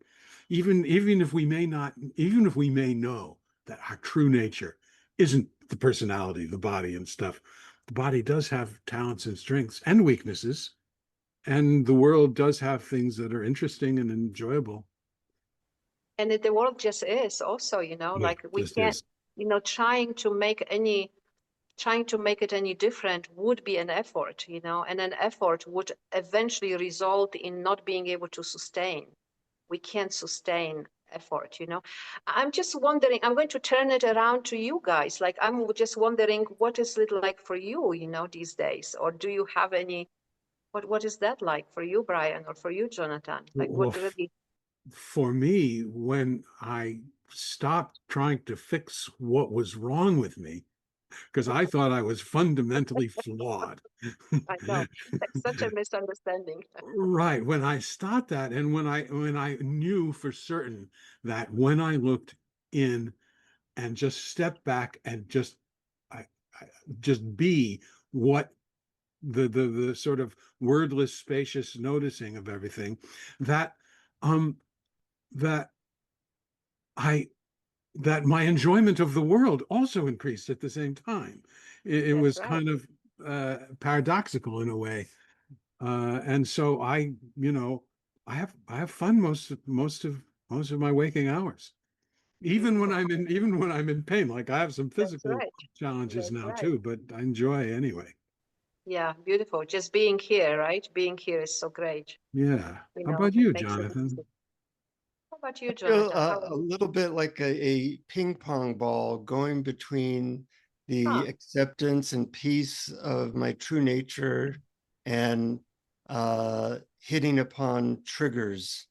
Speaker 1: even if we may not, even if we may know that our true nature isn't the personality, the body and stuff, the body does have talents and strengths and weaknesses, and the world does have things that are interesting and enjoyable.
Speaker 3: and the world just is also,
Speaker 1: Yeah,
Speaker 3: like we
Speaker 1: just
Speaker 3: can't,
Speaker 1: is.
Speaker 3: trying to make it any different would be an effort, and an effort would eventually result in not being able to sustain. We can't sustain effort. I'm just wondering, I'm going to turn it around to you guys. Like, I'm just wondering, what is it like for you, these days? Or do you have any, what is that like for you, Brian, or for you, Jonathan? Like,
Speaker 1: Well,
Speaker 3: what really?
Speaker 1: for me, when I stopped trying to fix what was wrong with me, because I thought I was fundamentally flawed.
Speaker 3: I know, that's such a misunderstanding.
Speaker 1: Right. When I stopped that, and when I knew for certain that when I looked in and just stepped back and I, I just be what the sort of wordless, spacious noticing of everything, that um that I that my enjoyment of the world also increased at the same time. It
Speaker 3: That's
Speaker 1: was
Speaker 3: right.
Speaker 1: kind of paradoxical in a way. And so I have fun most of my waking hours,
Speaker 3: Beautiful.
Speaker 1: even when I'm in pain. Like I have some
Speaker 3: That's
Speaker 1: physical
Speaker 3: right.
Speaker 1: challenges
Speaker 3: That's
Speaker 1: now
Speaker 3: right.
Speaker 1: too, but I enjoy anyway.
Speaker 3: Yeah, beautiful. Just being here, right? Being here is so great.
Speaker 1: Yeah. How about
Speaker 3: It
Speaker 1: you,
Speaker 3: makes it easy.
Speaker 1: Jonathan?
Speaker 3: How about you,
Speaker 2: Feel
Speaker 3: Jonathan? How are
Speaker 2: a
Speaker 3: you?
Speaker 2: little bit like a ping pong ball going between the
Speaker 3: Huh,
Speaker 2: acceptance and peace of my true nature and hitting upon triggers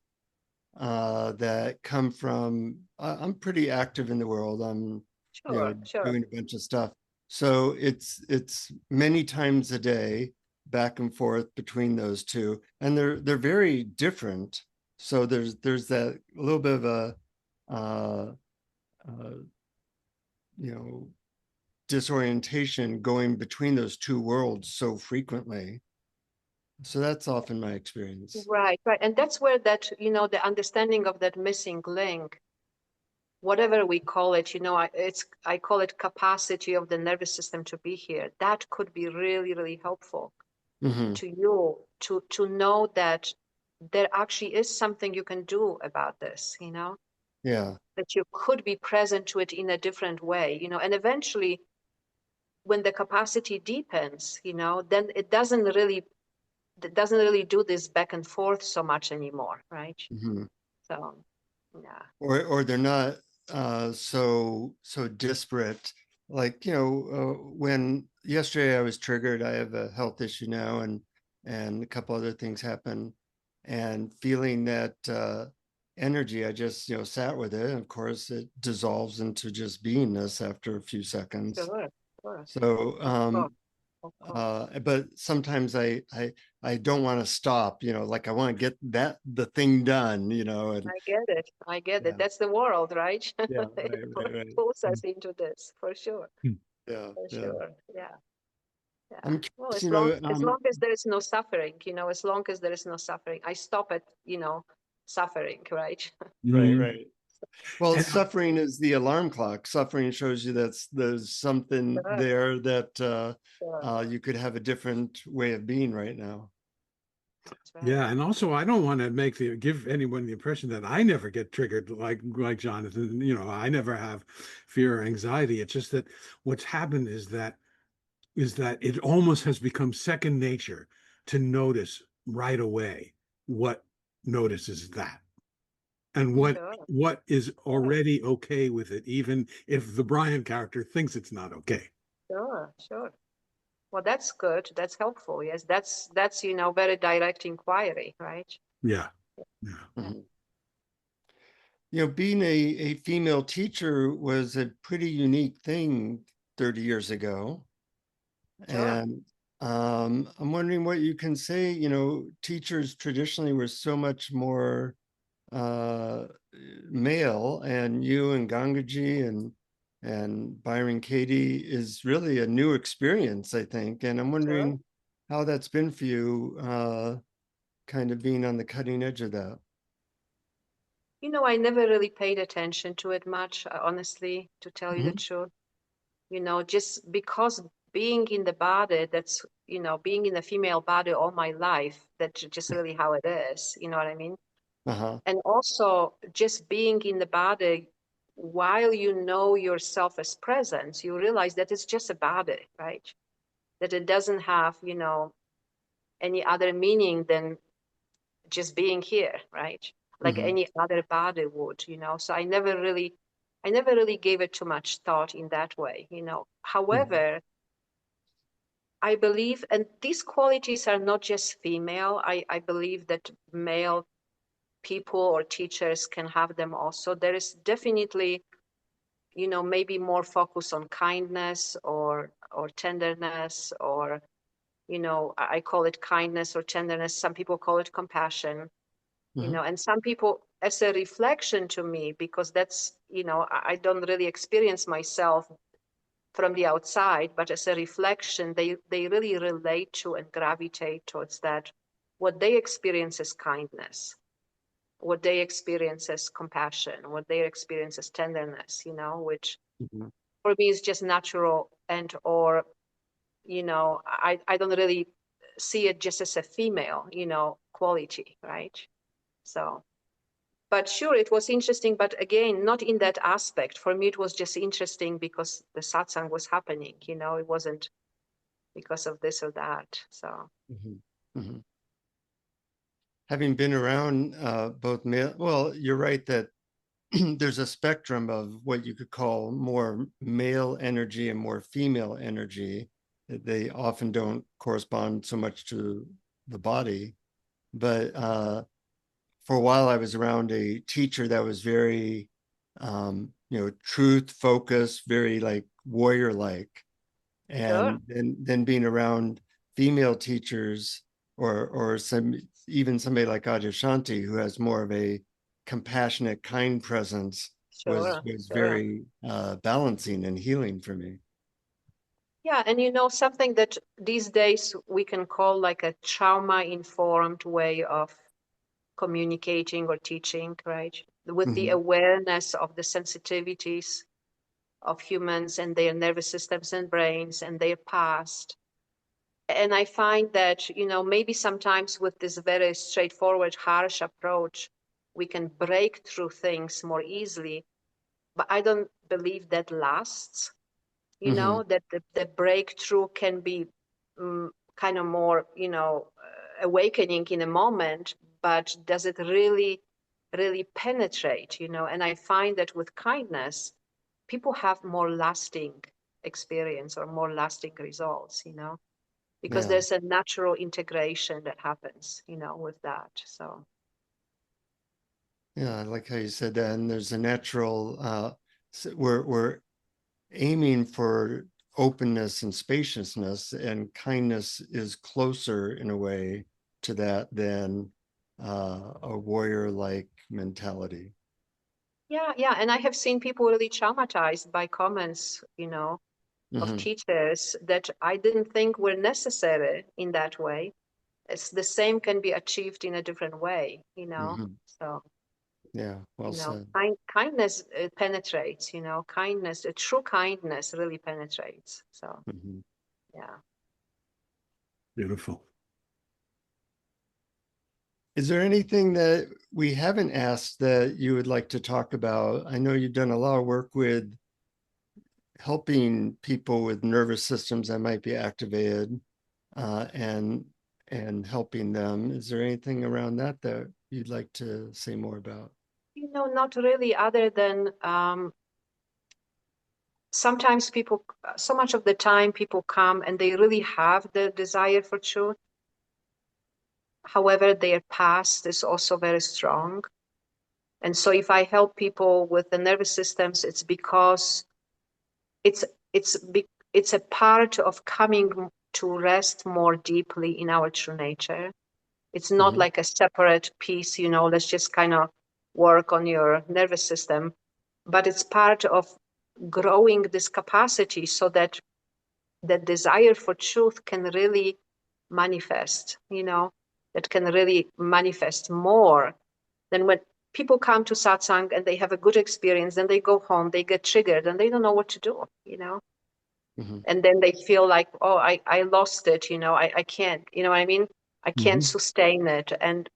Speaker 2: that come from. I'm pretty active in the world. I'm,
Speaker 3: sure, sure.
Speaker 2: doing a bunch of stuff. So it's many times a day, back and forth between those two, and they're very different. So there's that little bit of a uh, uh, you know disorientation going between those two worlds so frequently. So that's often my experience.
Speaker 3: Right, right. And that's where that, the understanding of that missing link, whatever we call it, I call it capacity of the nervous system to be here. That could be really, really helpful
Speaker 2: Hmm.
Speaker 3: to you to know that there actually is something you can do about this,
Speaker 2: Yeah.
Speaker 3: that you could be present to it in a different way, and eventually when the capacity deepens, then it doesn't really do this back and forth so much anymore, right?
Speaker 2: Hmm.
Speaker 3: So, yeah,
Speaker 2: Or they're not so disparate. Like, when yesterday I was triggered, I have a health issue now, and a couple other things happen, and feeling that energy, I just sat with it, and of course it dissolves into just beingness after a few seconds.
Speaker 3: sure, sure,
Speaker 2: So
Speaker 3: of course, of course.
Speaker 2: but sometimes I don't want to stop, like I want to get the thing done, and
Speaker 3: I get it. I get it.
Speaker 2: yeah.
Speaker 3: That's the world, right?
Speaker 2: Yeah,
Speaker 3: It
Speaker 2: right.
Speaker 3: pulls us into this for sure,
Speaker 2: Yeah,
Speaker 3: for
Speaker 2: yeah.
Speaker 3: sure. Yeah, yeah.
Speaker 2: I'm
Speaker 3: Well,
Speaker 2: curious,
Speaker 3: as long as there is no suffering, as long as there is no suffering, I stop at, suffering, right?
Speaker 2: right,
Speaker 1: Mhm.
Speaker 2: right. Well,
Speaker 1: And
Speaker 2: suffering is the alarm clock. Suffering shows you there's something
Speaker 3: Sure,
Speaker 2: there that
Speaker 3: sure.
Speaker 2: you could have a different way of being right now.
Speaker 3: That's right.
Speaker 1: yeah, and also I don't want to give anyone the impression that I never get triggered like Jonathan. I never have fear or anxiety. It's just that what's happened is that it almost has become second nature to notice right away what notices that, and what
Speaker 3: Sure,
Speaker 1: what is
Speaker 3: sure,
Speaker 1: already okay with it, even if the Brian character thinks it's not okay.
Speaker 3: sure, sure. Well, that's good. That's helpful. Yes, that's very direct inquiry, right?
Speaker 1: Yeah. Yeah.
Speaker 2: Mhm. Being a female teacher was a pretty unique thing 30 years ago.
Speaker 3: Sure.
Speaker 2: And I'm wondering what you can say. Teachers traditionally were so much more uh, male, and you and Gangaji and Byron Katie is really a new experience, I think. And I'm
Speaker 3: Sure.
Speaker 2: wondering how that's been for you, kind of being on the cutting edge of that.
Speaker 3: I never really paid attention to it much, honestly, to tell you the
Speaker 2: Mhm.
Speaker 3: truth. Just because being in the body, that's, being in a female body all my life, that's just really how it is. You know what I mean?
Speaker 2: Uh-huh.
Speaker 3: And also just being in the body, while you know yourself as presence, you realize that it's just a body, right? That it doesn't have, any other meaning than just being here, right? Like
Speaker 2: Mhm.
Speaker 3: any other body would, So I never really gave it too much thought in that way.
Speaker 2: Mhm.
Speaker 3: However, I believe, and these qualities are not just female. I believe that male people or teachers can have them also. There is definitely, maybe more focus on kindness or tenderness, or, I call it kindness or tenderness. Some people call it compassion,
Speaker 2: Mhm.
Speaker 3: and some people, as a reflection to me, because that's, I don't really experience myself from the outside, but as a reflection, they really relate to and gravitate towards that. What they experience as kindness, what they experience as compassion, what they experience as tenderness, which
Speaker 2: Mhm.
Speaker 3: for me is just natural, and or, I don't really see it just as a female, quality, right? So, but sure, it was interesting, but again, not in that aspect. For me, it was just interesting because the satsang was happening, it wasn't because of this or that. So,
Speaker 2: Mhm. Mhm. Having been around both male, well, you're right that there's a spectrum of what you could call more male energy and more female energy. They often don't correspond so much to the body. But for a while, I was around a teacher that was very, truth focused, very like warrior like.
Speaker 3: sure,
Speaker 2: And then being around female teachers, or even somebody like Adyashanti, who has more of a compassionate, kind presence, was
Speaker 3: sure,
Speaker 2: was
Speaker 3: sure.
Speaker 2: very balancing and healing for me.
Speaker 3: Yeah, and something that these days we can call like a trauma-informed way of communicating or teaching, right? With the
Speaker 2: Mhm.
Speaker 3: awareness of the sensitivities of humans and their nervous systems and brains and their past. And I find that, maybe sometimes with this very straightforward, harsh approach, we can break through things more easily. But I don't believe that lasts,
Speaker 2: Mhm.
Speaker 3: that the breakthrough can be kind of more, awakening in a moment, but does it really, really penetrate, And I find that with kindness, people have more lasting experience or more lasting results, because
Speaker 2: Yeah.
Speaker 3: there's a natural integration that happens, with that. So,
Speaker 2: Yeah, I like how you said that. And there's a natural we're aiming for openness and spaciousness, and kindness is closer in a way to that than a warrior-like mentality.
Speaker 3: yeah, yeah. And I have seen people really traumatized by comments, of
Speaker 2: Mhm.
Speaker 3: teachers that I didn't think were necessary in that way. It's the same can be achieved in a different way,
Speaker 2: Mhm.
Speaker 3: So,
Speaker 2: Yeah, well said.
Speaker 3: kindness penetrates, kindness, a true kindness really penetrates. So,
Speaker 2: Mhm.
Speaker 3: yeah.
Speaker 1: Beautiful.
Speaker 2: Is there anything that we haven't asked that you would like to talk about? I know you've done a lot of work with helping people with nervous systems that might be activated, uh, and helping them. Is there anything around that that you'd like to say more about?
Speaker 3: Not really, other than sometimes people, so much of the time, people come and they really have the desire for truth. However, their past is also very strong. And so if I help people with the nervous systems, it's because it's a part of coming to rest more deeply in our true nature. It's not like a separate piece, let's just kind of work on your nervous system, but it's part of growing this capacity so that the desire for truth can really manifest, that can really manifest more than when people come to satsang and they have a good experience, then they go home, they get triggered and they don't know what to do, and then they feel like, oh, I lost it, I can't, you know what I mean? I can't sustain it. And,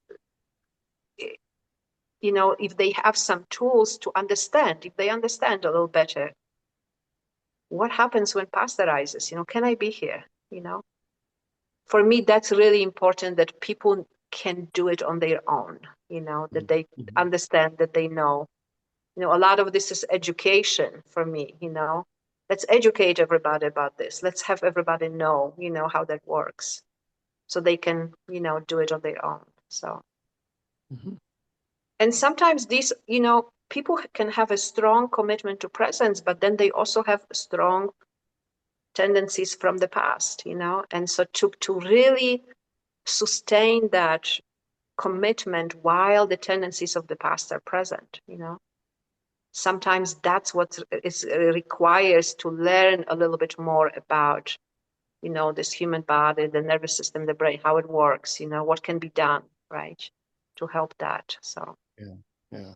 Speaker 3: if they have some tools to understand, if they understand a little better, what happens when past arises? Can I be here? For me, that's really important, that people can do it on their own, that they understand, that they know. A lot of this is education for me, Let's educate everybody about this. Let's have everybody know, how that works, so they can, do it on their own. So, and sometimes these, people can have a strong commitment to presence, but then they also have strong tendencies from the past, and so to really sustain that commitment while the tendencies of the past are present, sometimes that's what is requires to learn a little bit more about, this human body, the nervous system, the brain, how it works, what can be done, right, to help that. So
Speaker 2: yeah,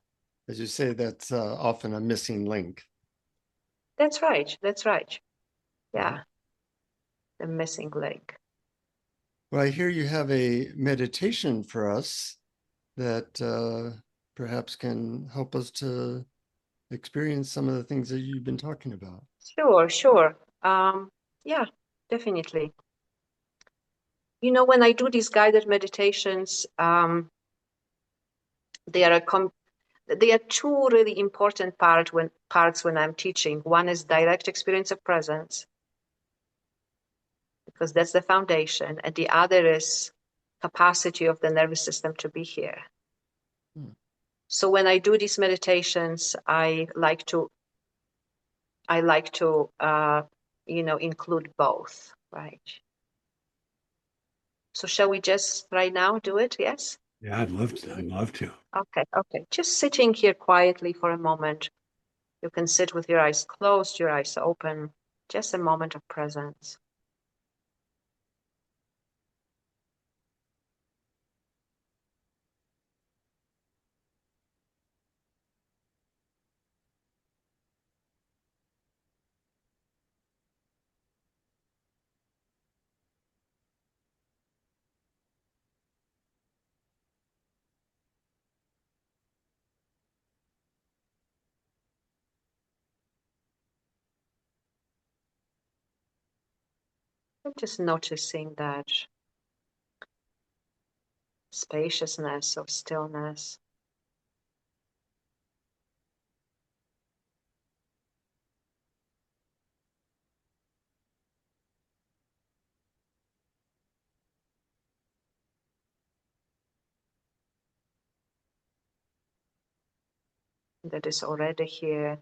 Speaker 2: as you say, that's often a missing link.
Speaker 3: that's right. Yeah. The missing link.
Speaker 2: Well, I hear you have a meditation for us that perhaps can help us to experience some of the things that you've been talking about.
Speaker 3: Sure. Yeah, definitely. When I do these guided meditations, there are two really important parts when I'm teaching. One is direct experience of presence, because that's the foundation, and the other is capacity of the nervous system to be here. So when I do these meditations, I like to include both, right? So shall we just right now do it? Yes?
Speaker 1: Yeah, I'd love to.
Speaker 3: Okay. Just sitting here quietly for a moment. You can sit with your eyes closed, your eyes open, just a moment of presence. And just noticing that spaciousness of stillness. That is already here.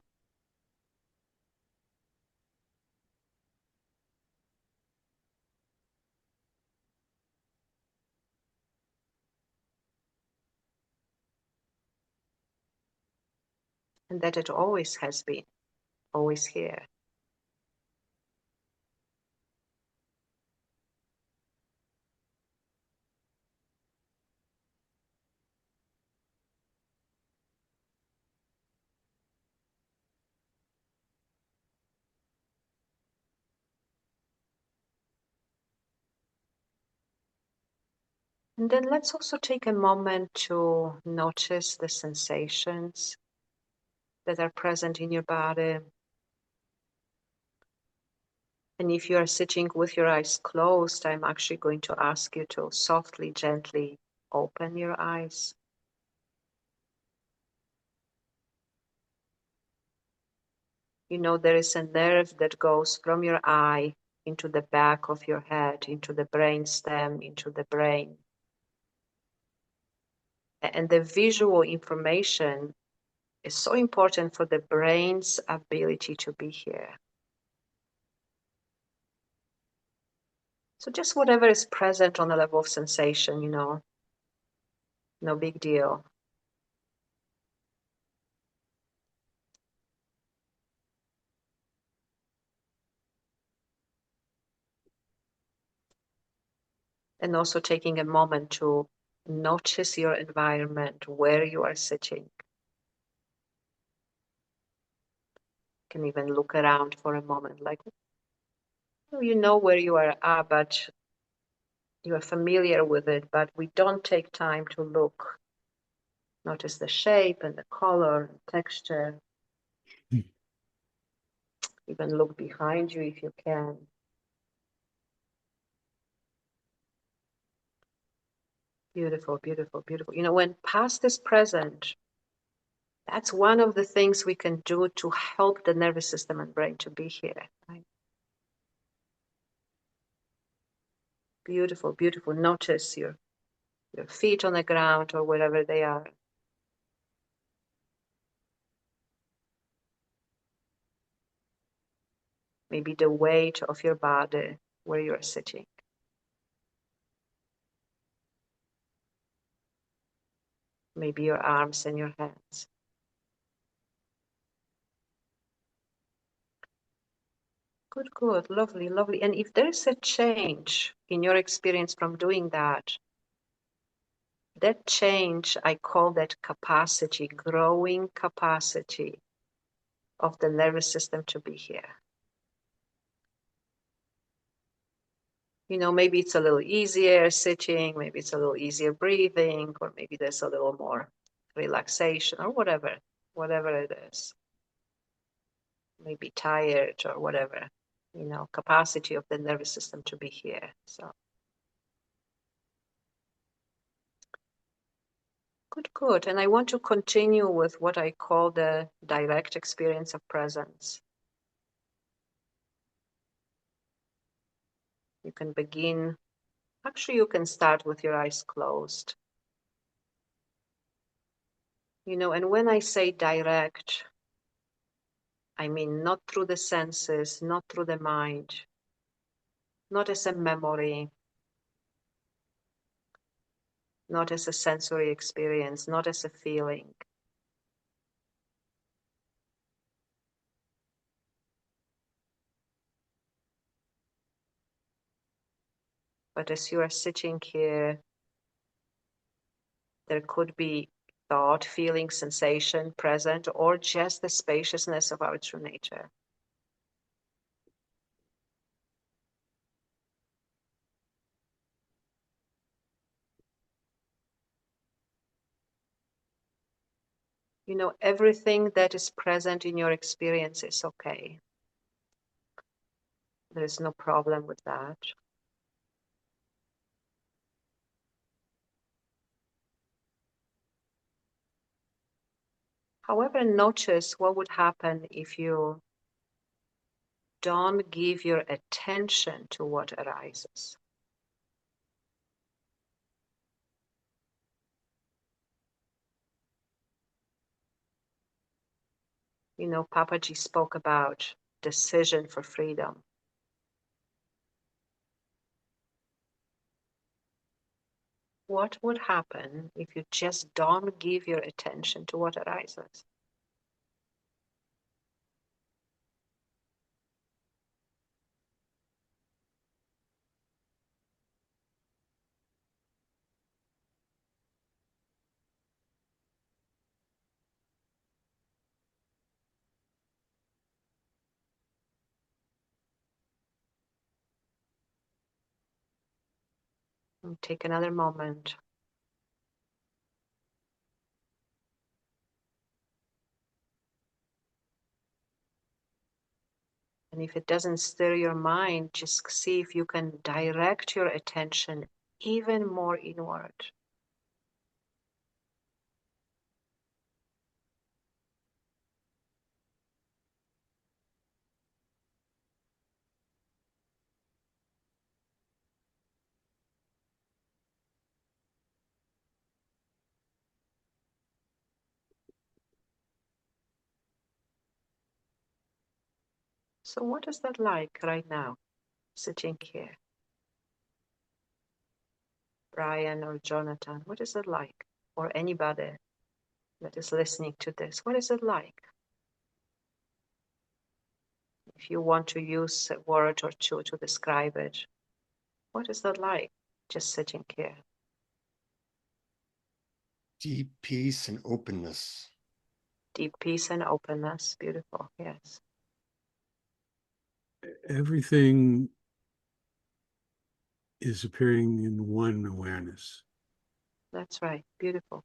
Speaker 3: And that it always has been, always here. And then let's also take a moment to notice the sensations that are present in your body. And if you are sitting with your eyes closed, I'm actually going to ask you to softly, gently open your eyes. There is a nerve that goes from your eye into the back of your head, into the brain stem, into the brain. And the visual information is so important for the brain's ability to be here. So just whatever is present on the level of sensation, no big deal. And also taking a moment to notice your environment, where you are sitting. You can even look around for a moment, like you know where you are at, but you are familiar with it, but we don't take time to look. Notice the shape and the color and texture. Even look behind you if you can. Beautiful, beautiful, beautiful. When past is present, that's one of the things we can do to help the nervous system and brain to be here. Right? Beautiful, beautiful. Notice your feet on the ground or wherever they are. Maybe the weight of your body where you are sitting. Maybe your arms and your hands. Good, good, lovely, lovely. And if there is a change in your experience from doing that change, I call that capacity, growing capacity of the nervous system to be here. Maybe it's a little easier sitting, maybe it's a little easier breathing, or maybe there's a little more relaxation or whatever it is. Maybe tired or whatever, capacity of the nervous system to be here. So good, good. And I want to continue with what I call the direct experience of presence. You can begin, actually you can start with your eyes closed. And when I say direct, I mean not through the senses, not through the mind, not as a memory, not as a sensory experience, not as a feeling. But as you are sitting here, there could be thought, feeling, sensation present, or just the spaciousness of our true nature. Everything that is present in your experience is okay. There is no problem with that. However, notice what would happen if you don't give your attention to what arises. Papaji spoke about decision for freedom. What would happen if you just don't give your attention to what arises? And take another moment. And if it doesn't stir your mind, just see if you can direct your attention even more inward. So what is that like right now, sitting here? Brian or Jonathan, what is it like? Or anybody that is listening to this, what is it like? If you want to use a word or two to describe it, what is that like, just sitting here?
Speaker 2: Deep peace and openness.
Speaker 3: Deep peace and openness. Beautiful, yes.
Speaker 1: Everything is appearing in one awareness.
Speaker 3: That's right, beautiful.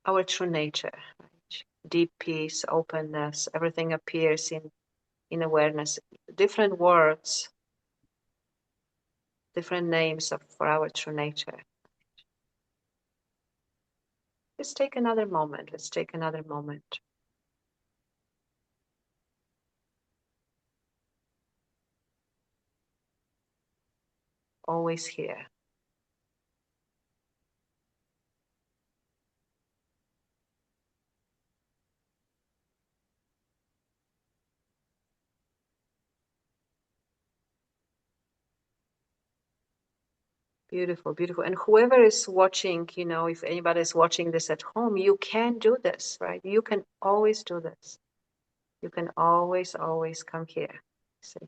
Speaker 3: Our true nature, right? Deep peace, openness, everything appears in awareness. Different words, different names for our true nature. Let's take another moment. Let's take another moment. Always here. Beautiful, beautiful. And whoever is watching, you know, if anybody is watching this at home, you can do this, right? You can always do this. You can always, always come here. See?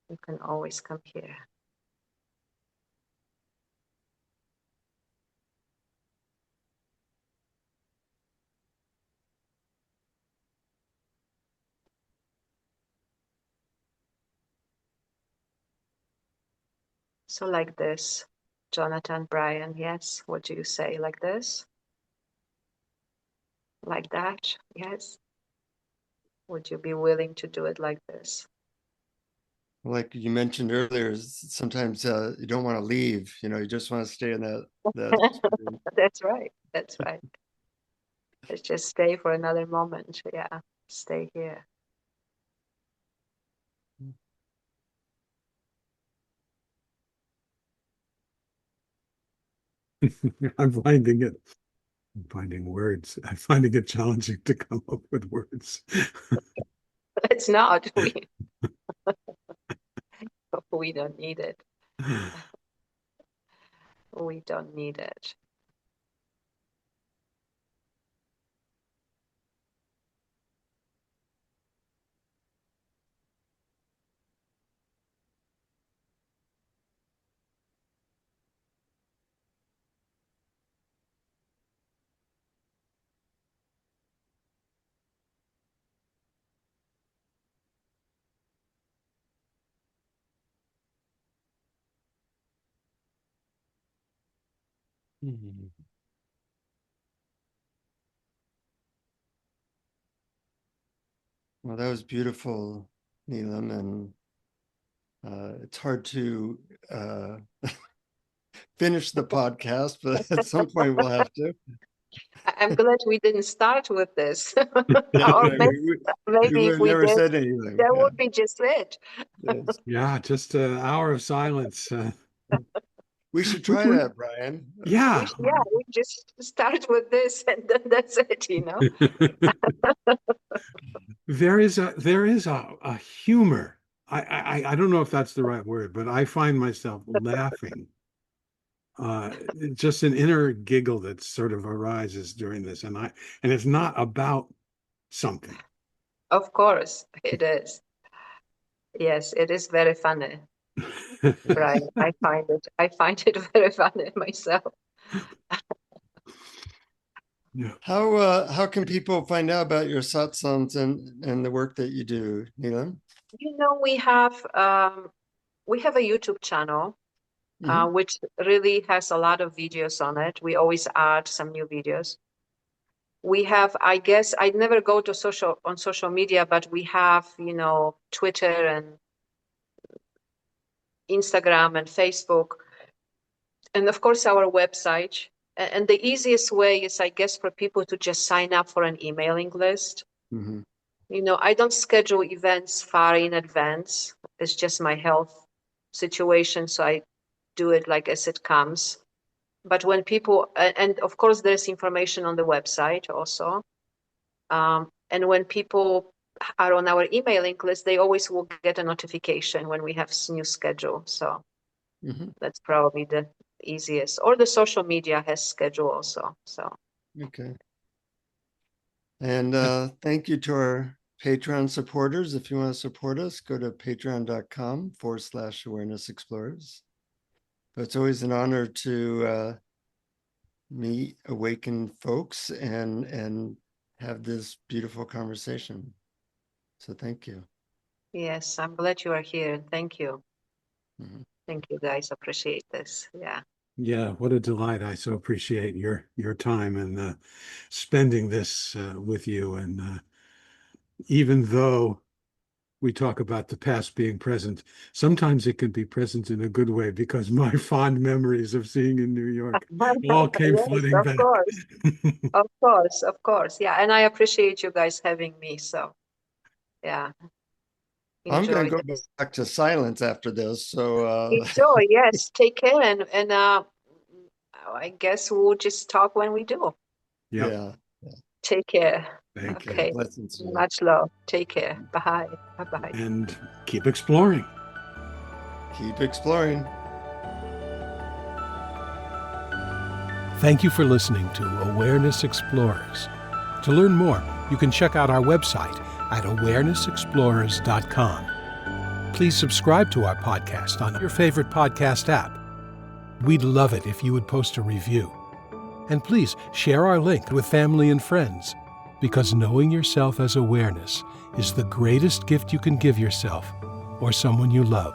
Speaker 3: You can always come here. So like this, Jonathan, Brian, yes. What do you say? Like this? Like that? Yes. Would you be willing to do it like this?
Speaker 2: Like you mentioned earlier, sometimes you don't want to leave, you just want to stay in that experience.
Speaker 3: That's right. That's right. Let's just stay for another moment. Yeah. Stay here.
Speaker 1: I'm finding words. I'm finding it challenging to come up with words.
Speaker 3: It's not. We don't need it. We don't need it.
Speaker 1: Mhm.
Speaker 2: Well, that was beautiful, Neelam, and it's hard to finish the podcast, but at some point we'll have to.
Speaker 3: I'm glad we didn't start with this.
Speaker 2: Yeah,
Speaker 3: Or
Speaker 2: right. We
Speaker 3: maybe
Speaker 2: would
Speaker 3: if
Speaker 2: have
Speaker 3: we
Speaker 2: never
Speaker 3: did,
Speaker 2: said anything.
Speaker 3: that
Speaker 2: Yeah.
Speaker 3: would be just it.
Speaker 2: Yes.
Speaker 1: Yeah, just an hour of silence.
Speaker 2: We should
Speaker 1: Which
Speaker 2: try
Speaker 1: we,
Speaker 2: that, Brian.
Speaker 1: yeah.
Speaker 3: We just start with this and then that's it, you know?
Speaker 1: There is a humor. I don't know if that's the right word, but I find myself laughing. Uh, just an inner giggle that sort of arises during this, and it's not about something.
Speaker 3: Of course, it is. Yes, it is very funny, Brian. I find it very funny myself.
Speaker 1: Yeah.
Speaker 2: How can people find out about your satsangs and the work that you do, Neelam?
Speaker 3: You know, we have a YouTube channel,
Speaker 2: Mhm.
Speaker 3: which really has a lot of videos on it. We always add some new videos. We have, I guess, I never go to social media, but we have, you know, Twitter and Instagram and Facebook, and of course our website. And the easiest way is, I guess, for people to just sign up for an emailing list.
Speaker 2: Mhm.
Speaker 3: You know, I don't schedule events far in advance. It's just my health situation, so I do it like as it comes. But when people, and of course, there's information on the website also. And when people are on our emailing list, they always will get a notification when we have new schedule. So
Speaker 2: Mhm.
Speaker 3: that's probably the easiest. Or the social media has schedule also. So
Speaker 2: Okay. And thank you to our Patreon supporters. If you want to support us, go to patreon.com/awareness explorers. It's always an honor to meet awakened folks and have this beautiful conversation. So thank you.
Speaker 3: yes, I'm glad you are here. Thank you.
Speaker 2: Mhm.
Speaker 3: Thank you guys. Appreciate this. Yeah.
Speaker 1: Yeah, what a delight. I so appreciate your time and spending this with you. And even though we talk about the past being present, sometimes it can be present in a good way because my fond memories of seeing in New York all came
Speaker 3: Yes,
Speaker 1: flooding
Speaker 3: of
Speaker 1: back.
Speaker 3: course. Of course, of course. Yeah. And I appreciate you guys having me. So yeah.
Speaker 2: I'm going
Speaker 3: Enjoy
Speaker 2: to go
Speaker 3: this.
Speaker 2: back to silence after this. So
Speaker 3: Enjoy, yes. Take care and I guess we'll just talk when we do.
Speaker 1: Yeah,
Speaker 2: yeah.
Speaker 3: Take care.
Speaker 1: thank you.
Speaker 3: Okay.
Speaker 2: Blessings to you.
Speaker 3: Much love. Take care. Bye. Bye-bye.
Speaker 1: And keep exploring.
Speaker 2: Keep exploring.
Speaker 4: Thank you for listening to Awareness Explorers. To learn more, you can check out our website at awarenessexplorers.com. Please subscribe to our podcast on your favorite podcast app. We'd love it if you would post a review. And please share our link with family and friends, because knowing yourself as awareness is the greatest gift you can give yourself or someone you love.